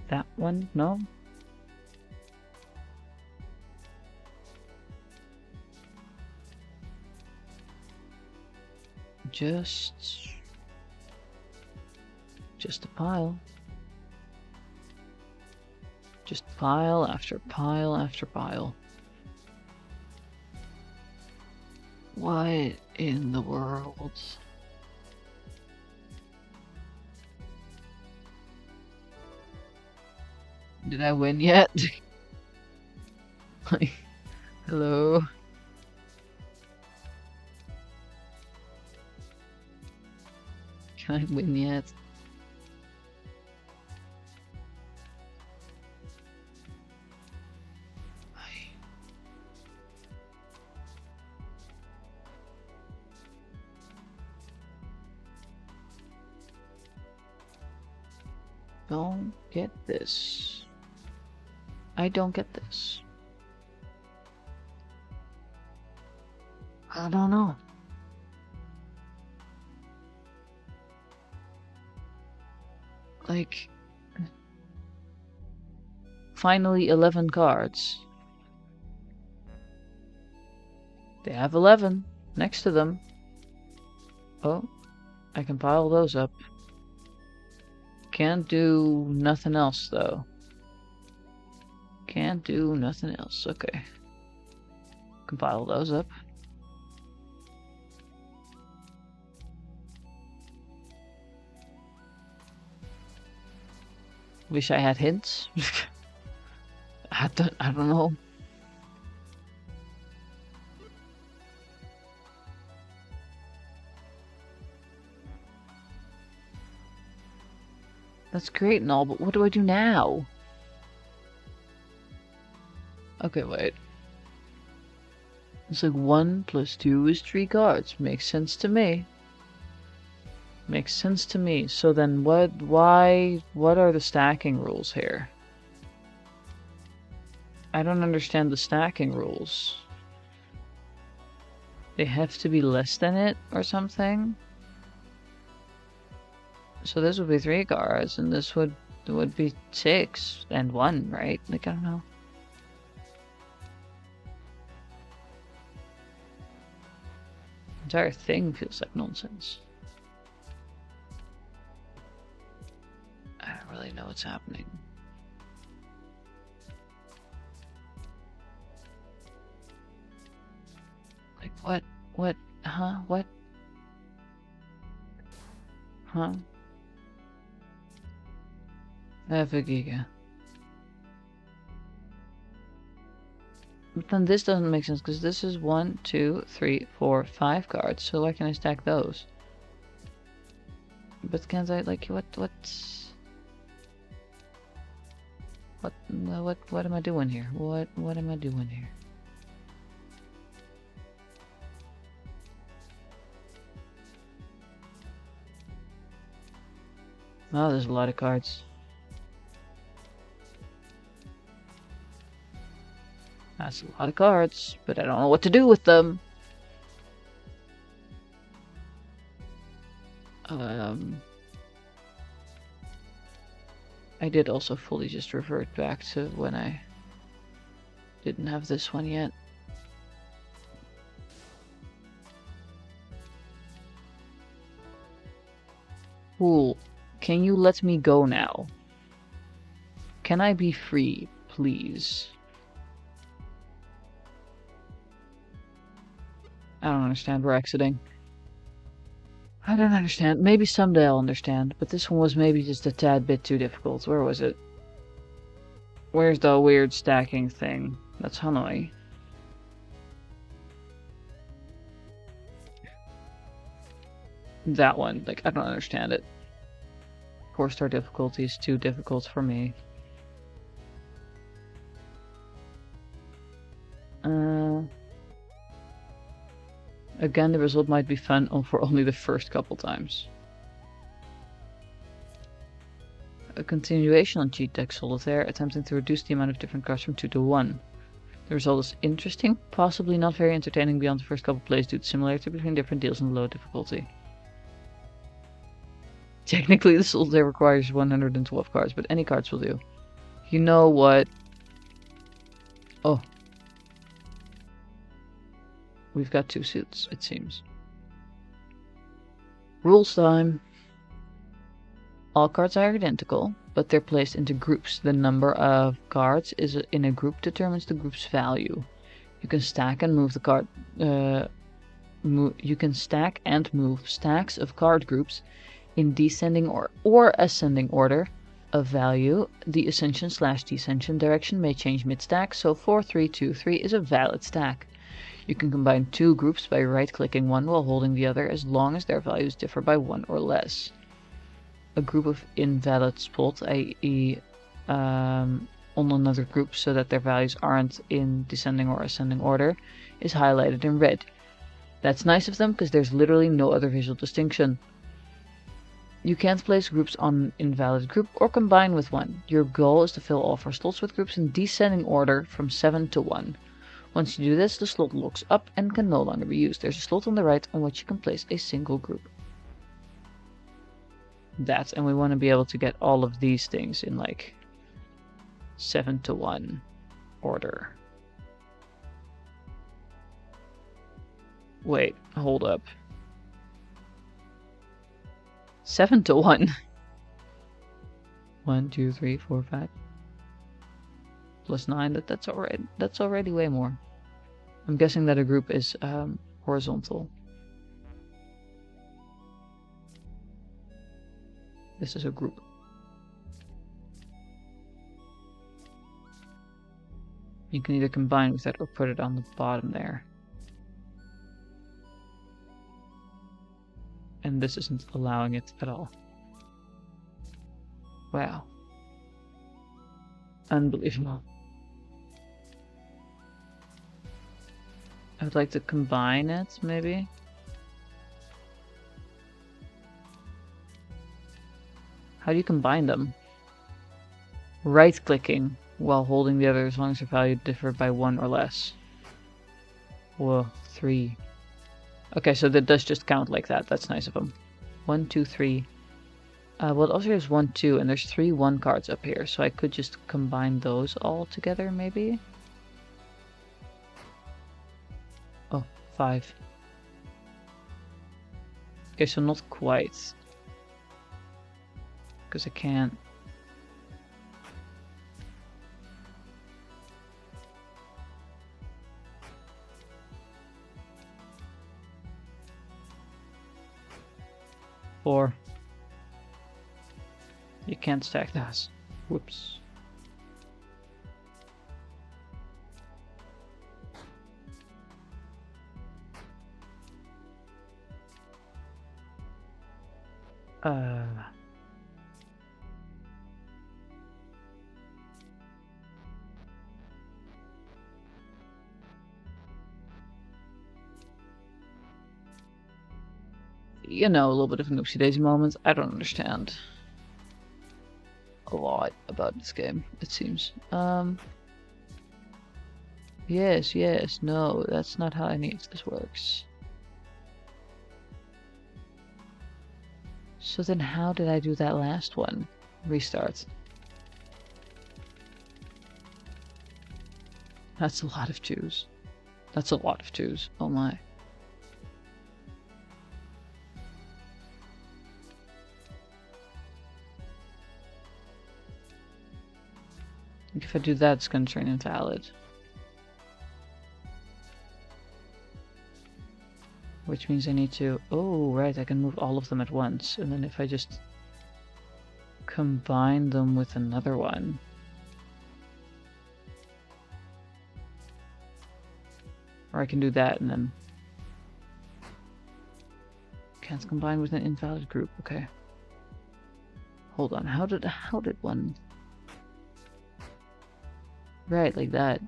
That one? No? Just a pile. Just pile after pile after pile. What in the world? Did I win yet? Like, hello? Can I win yet? Don't get this. I don't get this. I don't know. Like, finally 11 cards. They have 11 next to them. Oh, I can pile those up. Can't do nothing else though. Can't do nothing else. Okay. Can pile those up. Wish I had hints. I don't know. That's great and all, but what do I do now? Okay, wait. It's like 1 + 2 is 3 cards. Makes sense to me. Makes sense to me. So then what are the stacking rules here? I don't understand the stacking rules. They have to be less than it or something? So this would be 3 cards, and this would be 6 and 1, right? Like, I don't know. The entire thing feels like nonsense. I don't really know what's happening. Like, what, huh, what? Huh? Have a giga. But then this doesn't make sense because this is 1, 2, 3, 4, 5 cards. So why can I stack those? But can't I, like, what am I doing here? What am I doing here? Oh, there's a lot of cards. That's a lot of cards, but I don't know what to do with them. I did also fully just revert back to when I didn't have this one yet. Cool. Can you let me go now? Can I be free, please? I don't understand. We're exiting. I don't understand. Maybe someday I'll understand, but this one was maybe just a tad bit too difficult. Where was it? Where's the weird stacking thing? That's Hanoi. That one. Like, I don't understand it. 4-star difficulty is too difficult for me. Again, the result might be fun for only the first couple times. A continuation on cheat deck Solitaire, attempting to reduce the amount of different cards from 2 to 1. The result is interesting, possibly not very entertaining beyond the first couple plays due to similarity between different deals and low difficulty. Technically, the Solitaire requires 112 cards, but any cards will do. You know what? Oh. We've got 2 suits, it seems. Rules time. All cards are identical, but they're placed into groups. The number of cards in a group determines the group's value. You can stack and move the card. You can stack and move stacks of card groups in descending or ascending order of value. The ascension/descension direction may change mid-stack, so 4-3-2-3 is a valid stack. You can combine two groups by right-clicking one while holding the other, as long as their values differ by 1 or less. A group of invalid spots, i.e. On another group so that their values aren't in descending or ascending order, is highlighted in red. That's nice of them because there's literally no other visual distinction. You can't place groups on an invalid group or combine with one. Your goal is to fill all 4 slots with groups in descending order from 7 to 1. Once you do this, the slot locks up and can no longer be used. There's a slot on the right on which you can place a single group. And we want to be able to get all of these things in like 7 to 1 order. Wait, hold up. 7 to 1. 1, 2, 3, 4, 5. Plus 9, that's already way more. I'm guessing that a group is horizontal. This is a group. You can either combine with that or put it on the bottom there. And this isn't allowing it at all. Wow. Unbelievable. I would like to combine it, maybe. How do you combine them? Right-clicking while holding the other as long as their value differ by 1 or less. Whoa, 3. Okay, so that does just count like that. That's nice of them. 1, 2, 3. Well, it also has 1, 2, and there's 3 1 cards up here, so I could just combine those all together, maybe? Oh, 5. Okay, so not quite. Because I can't. Four. You can't stack that. Whoops. You know, a little bit of an oopsie daisy moment. I don't understand a lot about this game, it seems. Yes, no, that's not how any of this works. So then how did I do that last one? Restart. That's a lot of 2s. That's a lot of 2s. Oh my. If I do that, it's going to turn invalid. Which means I need to... Oh, right, I can move all of them at once. And then if I just combine them with another one... Or I can do that and then... Can't combine with an invalid group, okay. Hold on, how did one... Right, like that.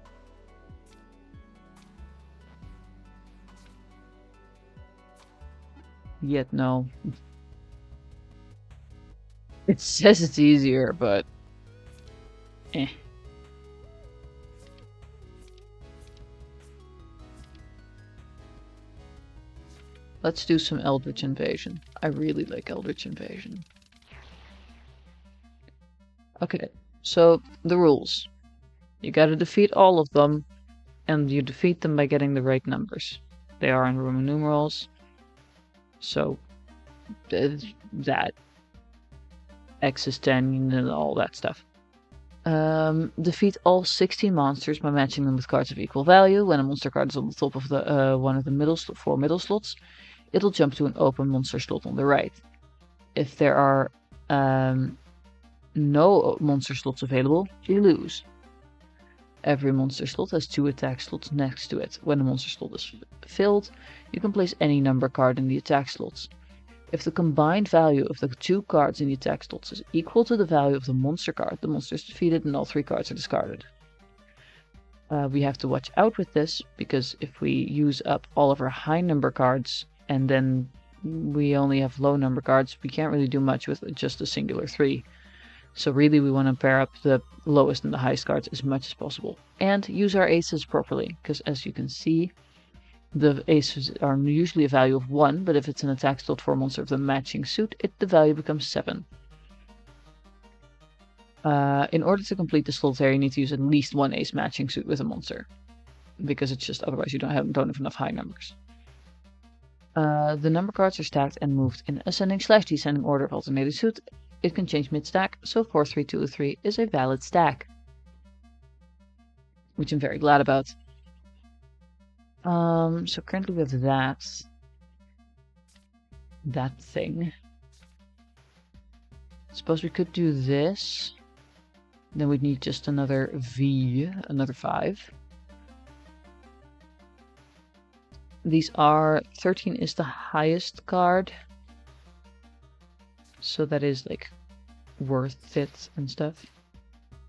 Yet no. It says it's easier, but... Eh. Let's do some Eldritch Invasion. I really like Eldritch Invasion. Okay, so the rules. You gotta defeat all of them, and you defeat them by getting the right numbers. They are in Roman numerals, so that X is 10 and all that stuff. Defeat all 16 monsters by matching them with cards of equal value. When a monster card is on the top of the one of the four middle slots, it'll jump to an open monster slot on the right. If there are no monster slots available, you lose. Every monster slot has 2 attack slots next to it. When the monster slot is filled, you can place any number card in the attack slots. If the combined value of the 2 cards in the attack slots is equal to the value of the monster card, the monster is defeated and all 3 cards are discarded. We have to watch out with this, because if we use up all of our high number cards and then we only have low number cards, we can't really do much with just a singular 3. So really we want to pair up the lowest and the highest cards as much as possible. And use our aces properly, because as you can see, the aces are usually a value of 1, but if it's an attack slot for a monster of the matching suit, the value becomes 7. In order to complete the solitaire, you need to use at least 1 ace matching suit with a monster, because it's just otherwise you don't have enough high numbers. The number cards are stacked and moved in ascending/descending order of alternating suit. It can change mid-stack, so 4-3-2-3 is a valid stack, which I'm very glad about. So currently we have that thing. Suppose we could do this. Then we'd need just another V, another 5. These are 13 is the highest card, so that is like worth it and stuff.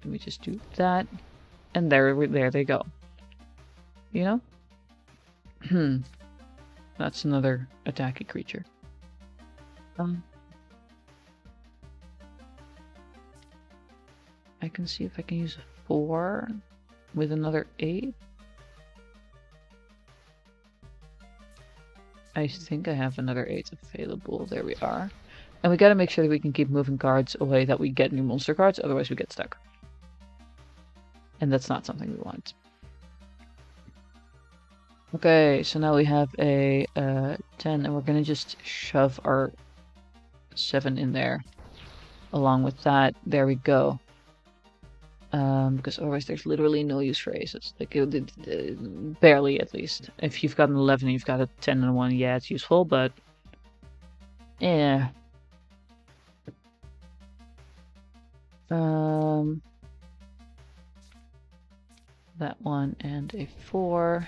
Let me just do that, and there they go. You know, that's another attacking creature. I can see if I can use a 4 with another 8. I think I have another 8 available. There we are. And we gotta make sure that we can keep moving cards away, that we get new monster cards, otherwise we get stuck. And that's not something we want. Okay, so now we have a 10, and we're gonna just shove our 7 in there. Along with that, there we go. Because otherwise there's literally no use for aces. Like, barely, at least. If you've got an 11 and you've got a 10 and a 1, yeah, it's useful, but... yeah. That one and a 4.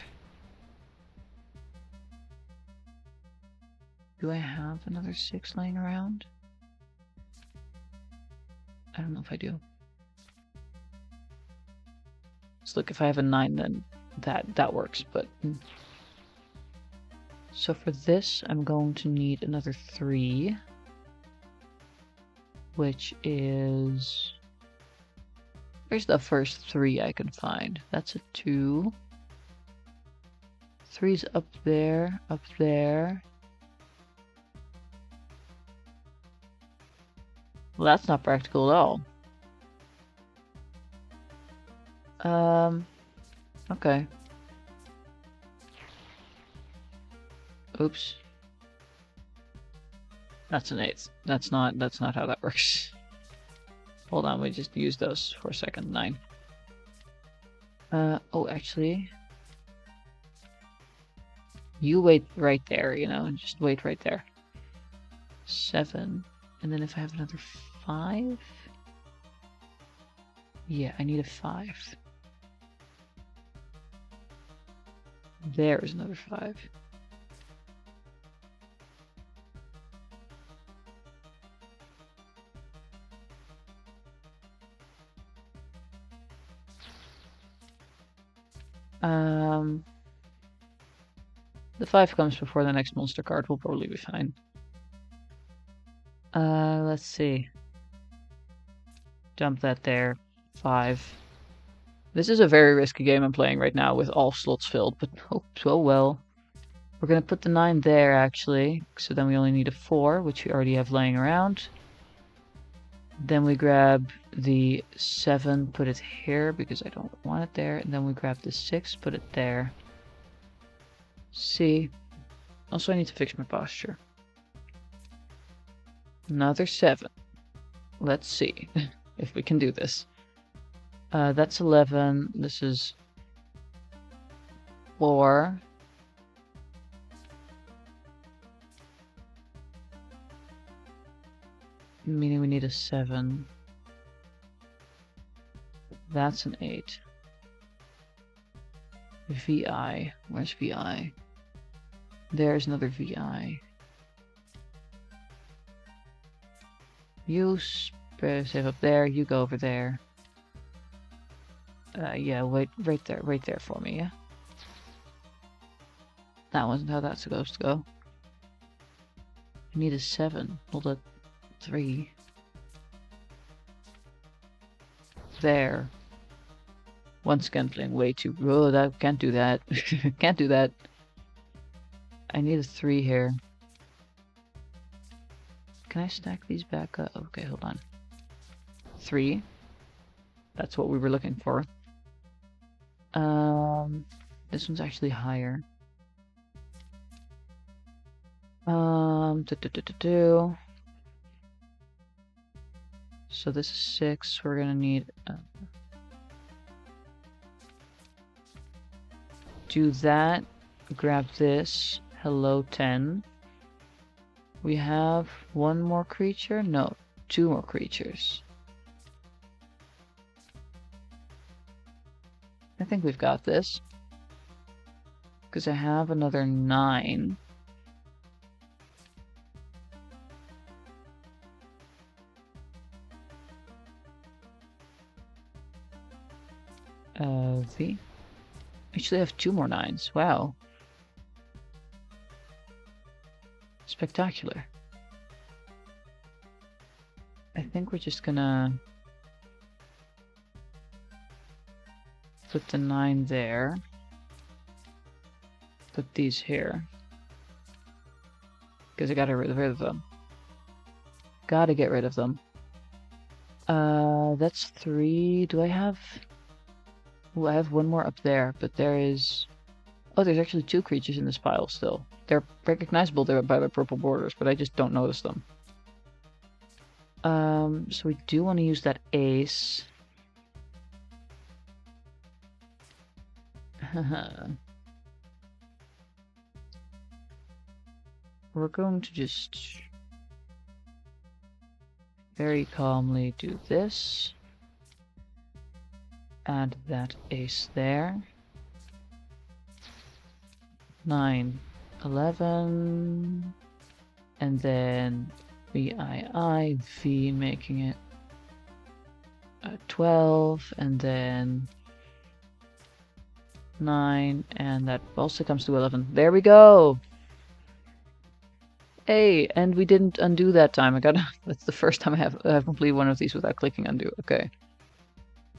Do I have another 6 laying around? I don't know if I do. So look, if I have a 9, then that works, but... So for this, I'm going to need another 3. Which is... Where's the first 3 I can find? That's a 2. 3's up there, up there. Well, that's not practical at all. Okay. Oops. That's an 8. That's not how that works. Hold on, we just use those for a second. 9. Oh, actually. You wait right there, you know, just wait right there. 7. And then if I have another 5. Yeah, I need a 5. There's another 5. The 5 comes before the next monster card. We'll probably be fine. Let's see. Dump that there. 5. This is a very risky game I'm playing right now with all slots filled, but oh well. We're gonna put the 9 there, actually, so then we only need a 4, which we already have laying around. Then we grab the 7, put it here, because I don't want it there, and then we grab the 6, put it there. C. Also, I need to fix my posture. Another 7. Let's see if we can do this. That's 11. This is 4. Meaning we need a 7. That's an 8. VI. Where's VI? There's another VI. You save up there. You go over there. Yeah, wait, right there for me, yeah? That wasn't how that's supposed to go. I need a 7. Hold it. 3. There. Once again, playing way too... Oh, that can't do that. Can't do that. I need a 3 here. Can I stack these back up? Okay, hold on. 3. That's what we were looking for. This one's actually higher. So this is 6. We're gonna need do that. Grab this. Hello 10. We have 1 more creature? No, 2 more creatures. I think we've got this. Because I have another 9. V. Actually, I have 2 more 9s. Wow. Spectacular. I think we're just gonna put the 9 there. Put these here. Because I gotta get rid of them. Gotta get rid of them. That's 3. Do I have... Oh, I have 1 more up there, but there is... Oh, there's actually 2 creatures in this pile still. They're recognizable there by the purple borders, but I just don't notice them. So we do want to use that ace. We're going to just very calmly do this. Add that ace there. 9, 11, and then VII, V making it 12, and then 9, and that also comes to 11. There we go! Hey, and we didn't undo that time. That's the first time I have completed one of these without clicking undo. Okay.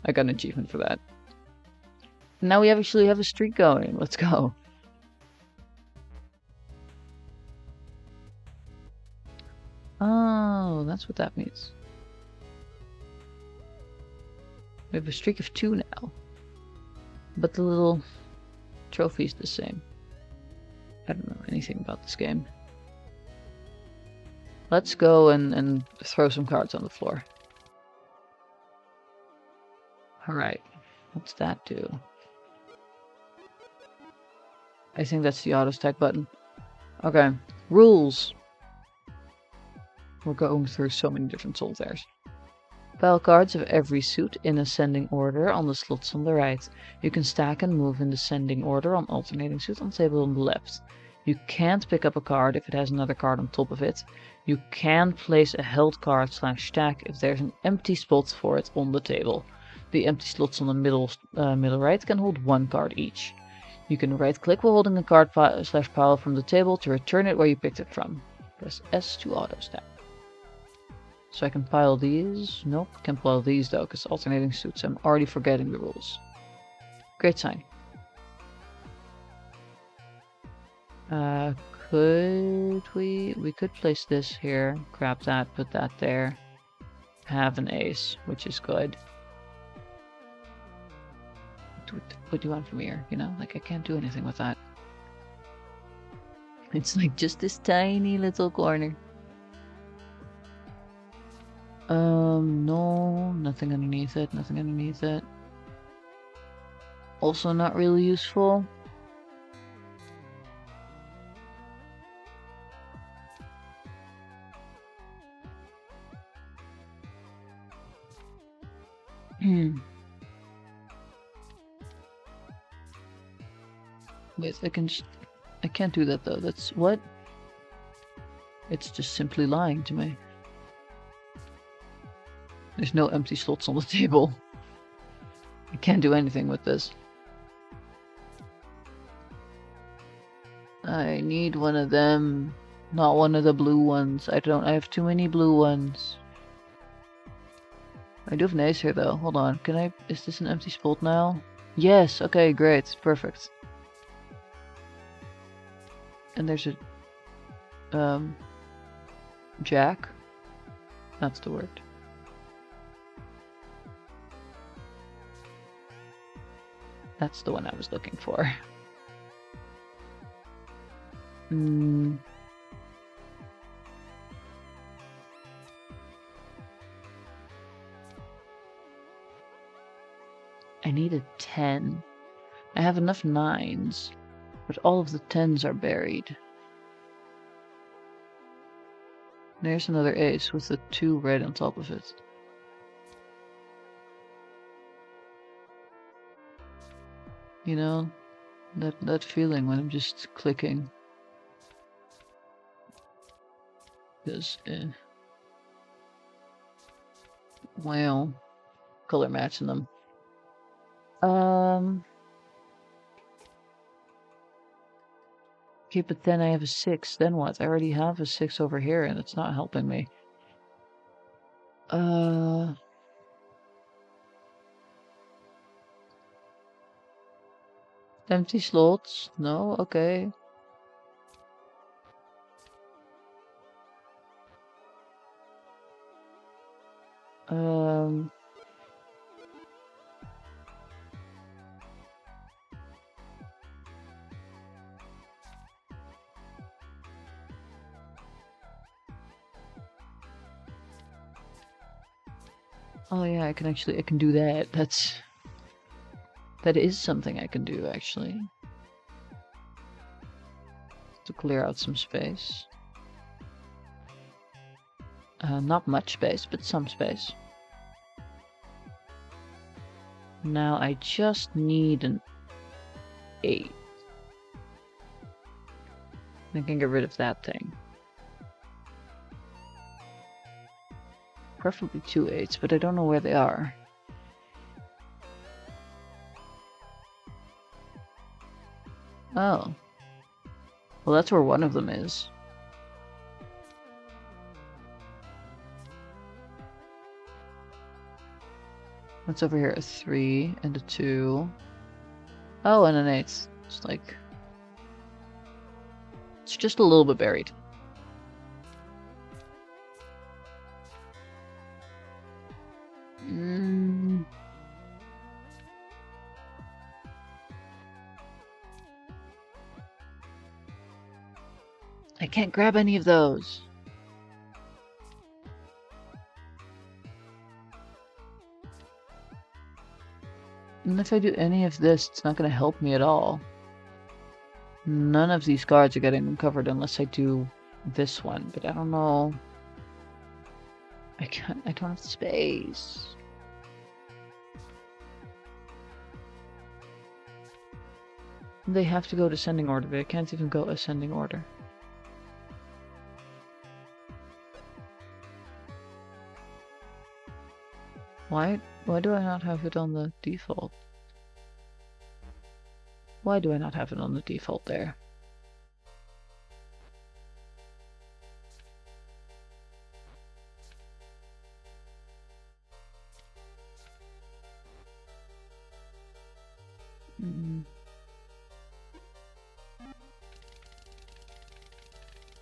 I got an achievement for that. Now we actually have a streak going. Let's go. Oh, that's what that means. We have a streak of 2 now. But the little trophy's the same. I don't know anything about this game. Let's go and throw some cards on the floor. Alright, what's that do? I think that's the auto stack button. Okay, rules. We're going through so many different solitaires. Pile cards of every suit in ascending order on the slots on the right. You can stack and move in descending order on alternating suits on the table on the left. You can't pick up a card if it has another card on top of it. You can place a held card / stack if there's an empty spot for it on the table. The empty slots on the middle right can hold 1 card each. You can right click while holding a card / pile from the table to return it where you picked it from. Press S to auto stack. So I can pile these. Nope, can't pile these though, because alternating suits. I'm already forgetting the rules. Great sign. Could we could place this here, grab that, put that there. Have an ace, which is good. What do you want from here? You know, like I can't do anything with that. It's like just this tiny little corner. No, nothing underneath it, nothing underneath it. Also not really useful. Wait, I can't do that though. That's what? It's just simply lying to me. There's no empty slots on the table. I can't do anything with this. I need one of them, not one of the blue ones. I have too many blue ones. I do have an ace here though. Hold on. Is this an empty spot now? Yes, okay, great. Perfect. And there's a jack. That's the word. That's the one I was looking for. I need a 10. I have enough 9s, but all of the 10s are buried. There's another ace with the 2 right on top of it. You know, that feeling when I'm just clicking. Because, well, color matching them. Okay, but then I have a 6. Then what? I already have a 6 over here, and it's not helping me. Empty slots? No? Okay. Oh yeah, I can do that. That is something I can do, actually. To clear out some space. Not much space, but some space. Now I just need an 8. I can get rid of that thing. Preferably 2 8s, but I don't know where they are. Oh. Well, that's where one of them is. What's over here? A 3 and a 2. Oh, and an 8. It's like... It's just a little bit buried. I can't grab any of those. And if I do any of this, it's not going to help me at all. None of these cards are getting uncovered unless I do this one, but I don't know. I don't have space. They have to go descending order, but I can't even go ascending order. Why do I not have it on the default? Why do I not have it on the default there?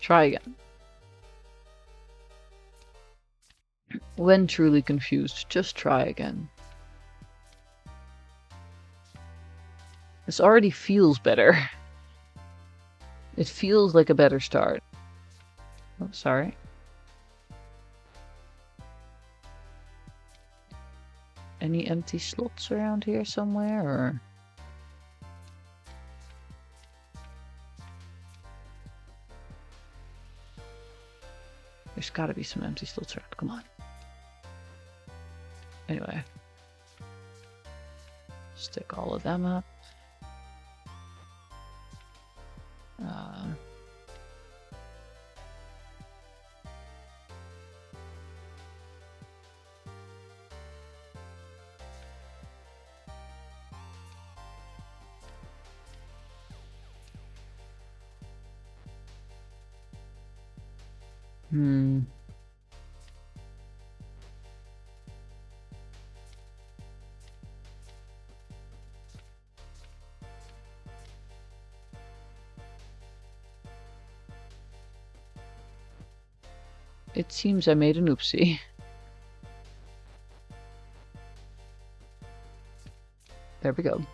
Try again. When truly confused, just try again. This already feels better. It feels like a better start. Oh, sorry. any empty slots around here somewhere, or? There's gotta be some empty slots around, come on. Anyway. Stick all of them up. It seems I made an oopsie. There we go.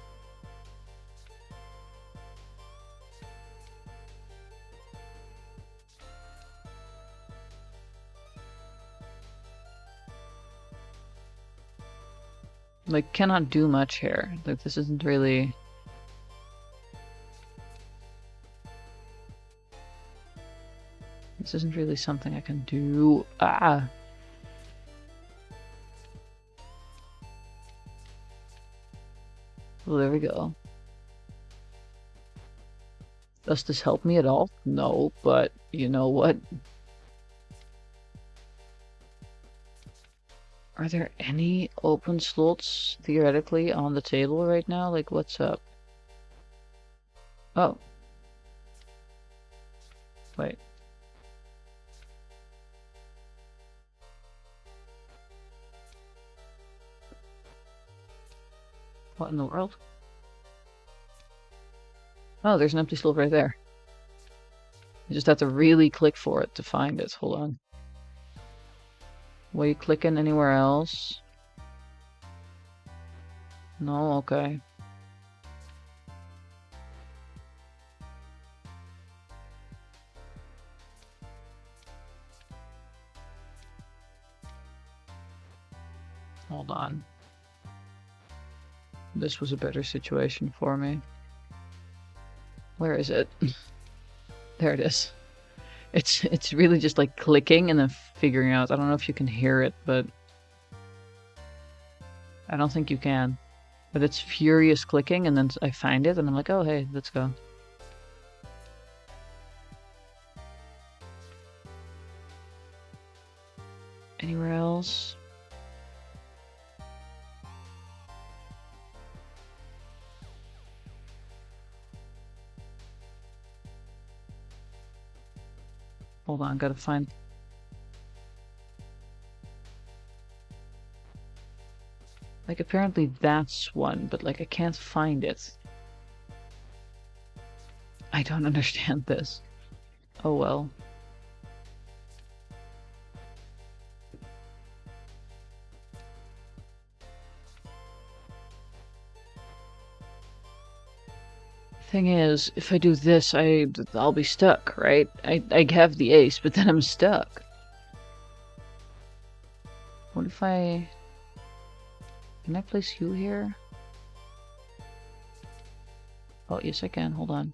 Like, cannot do much here. Like, this isn't really... This isn't really something I can do. Ah! Well, there we go. Does this help me at all? No, but you know what? Are there any open slots, theoretically, on the table right now? Like, what's up? Oh. Wait. What in the world? Oh, there's an empty slot right there. You just have to really click for it to find it. Hold on. Were you clicking anywhere else? No? Okay. Hold on. This was a better situation for me. Where is it? There it is. It's really just like clicking and then figuring out. I don't know if you can hear it, but I don't think you can. But it's furious clicking, and then I find it, and I'm like, oh hey, let's go. Anywhere else? Hold on, gotta find... Like, apparently that's one, but like I can't find it. I don't understand this. Oh well. Thing is, if I do this, I'll be stuck, right? I have the ace, but then I'm stuck. What if I... Can I place you here? Oh, yes I can. Hold on.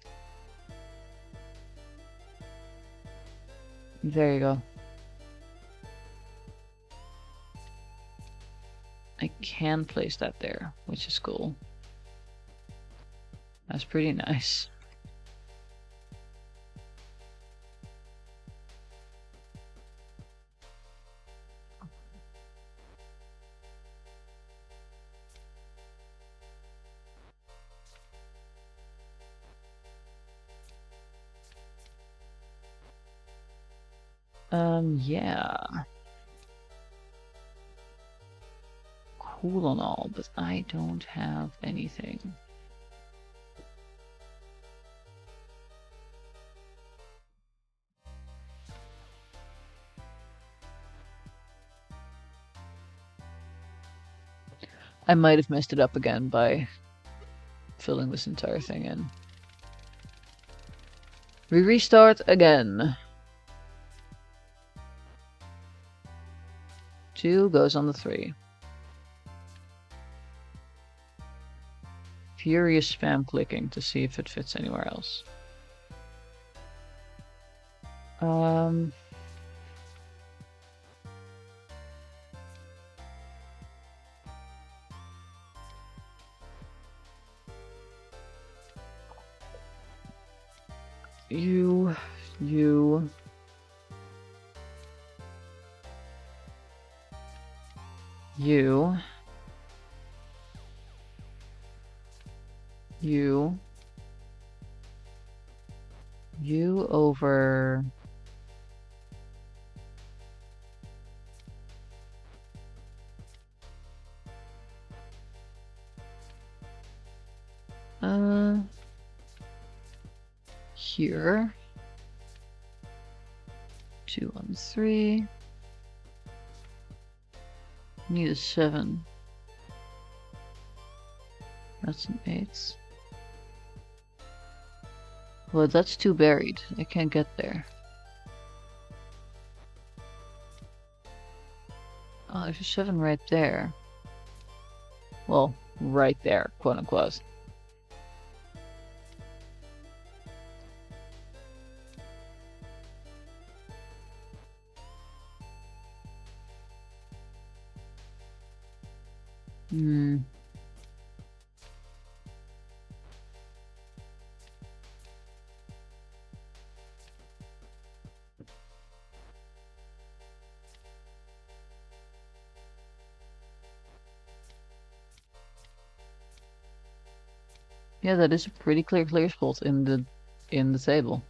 There you go. I can place that there, which is cool. That's pretty nice. Yeah. Cool and all, but I don't have anything. I might have messed it up again by filling this entire thing in. We restart again. 2 goes on the 3. furious spam clicking to see if it fits anywhere else. You, you, you, you, you over here. 2 on 3. Need a 7. That's an 8. Well, that's too buried. I can't get there. Oh, there's a 7 right there. Well, right there, quote unquote. Yeah, that is a pretty clear spot in the table.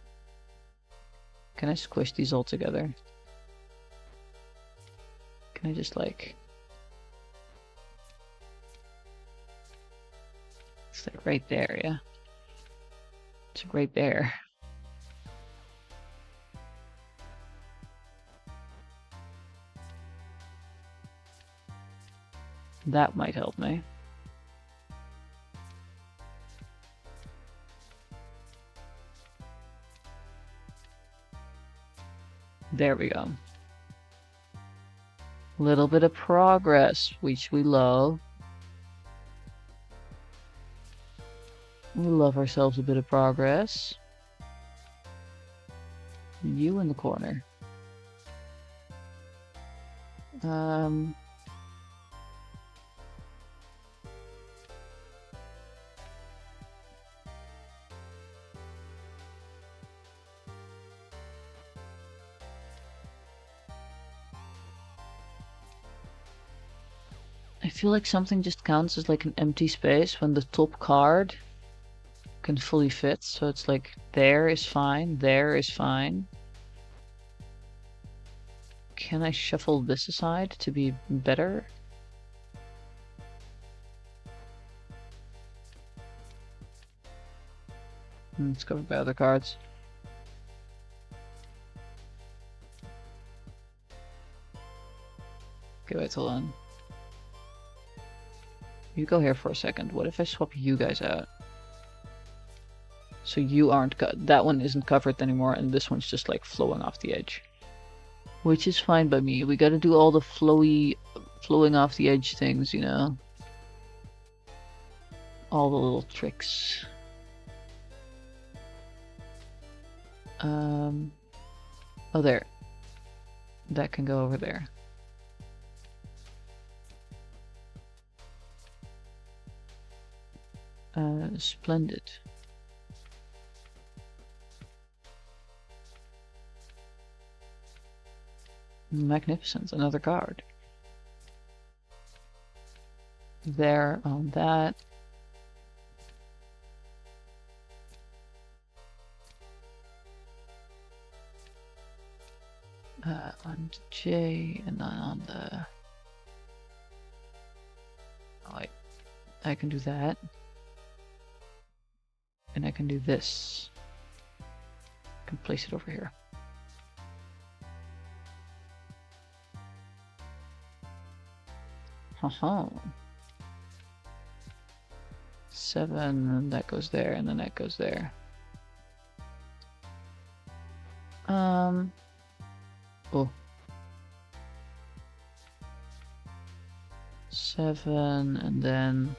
Can I squish these all together? Can I just like... It's like right there, yeah? It's right there. That might help me. There we go. Little bit of progress, which we love. We love ourselves a bit of progress. You in the corner. I feel like something just counts as like an empty space when the top card can fully fit. So it's like there is fine, there is fine. Can I shuffle this aside to be better? It's covered by other cards. Okay, wait, hold on. You go here for a second. What if I swap you guys out? So you aren't that one isn't covered anymore, and this one's just like flowing off the edge. Which is fine by me. We gotta do all the flowing off the edge things, you know? All the little tricks. Oh, there. That can go over there. Splendid. Magnificent, another card. There on that. On J and then on the... Oh, I can do that. And I can do this. I can place it over here. Haha. 7, and that goes there, and then that goes there. Oh. 7, and then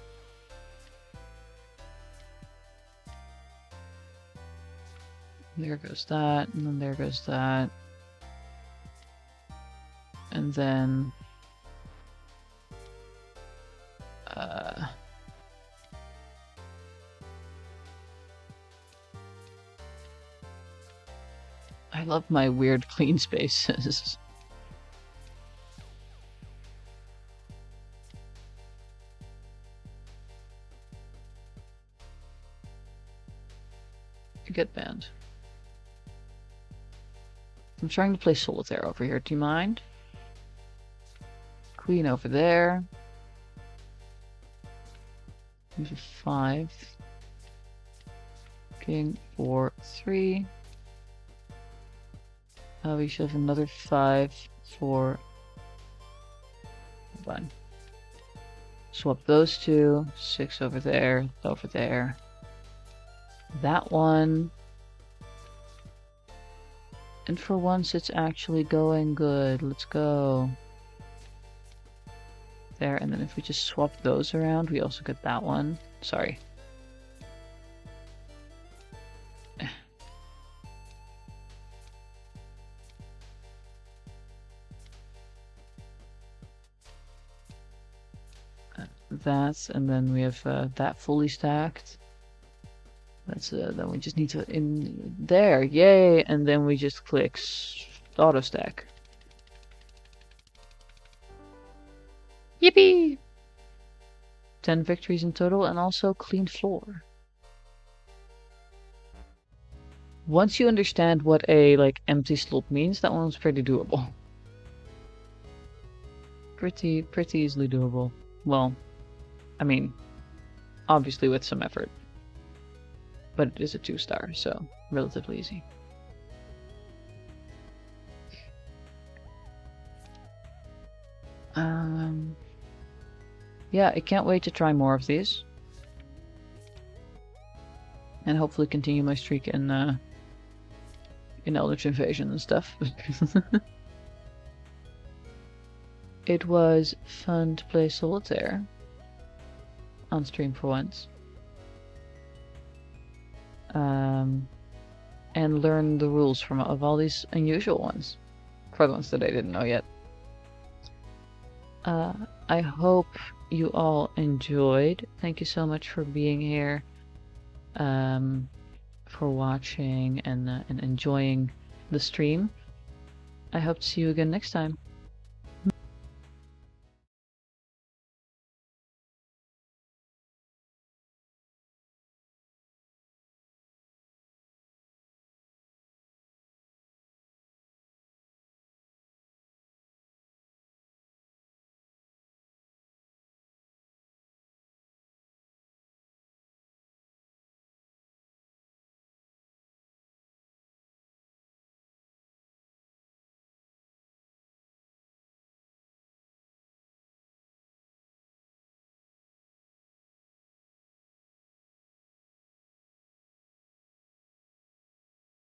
There goes that, and then there goes that. And then... I love my weird clean spaces. Get banned. I'm trying to play Solitaire over here. Do you mind? Queen over there. Move 5. King 4, 3. We should have another 5 for... Fine. Swap those two. 6 over there. Over there. That one. And for once it's actually going good. Let's go. There, and then if we just swap those around, we also get that one. Sorry. That, and then we have that fully stacked. That's then we just need to in there, yay! And then we just click auto stack. Yippee! 10 victories in total, and also clean floor. Once you understand what a empty slot means, that one's pretty doable. Pretty easily doable. Well, I mean, obviously with some effort. But it is a 2-star, so relatively easy. Yeah, I can't wait to try more of these. And hopefully continue my streak in Eldritch Invasion and stuff. It was fun to play Solitaire. On stream for once. And learn the rules of all these unusual ones. For the ones that I didn't know yet. I hope you all enjoyed. Thank you so much for being here. For watching and enjoying the stream. I hope to see you again next time.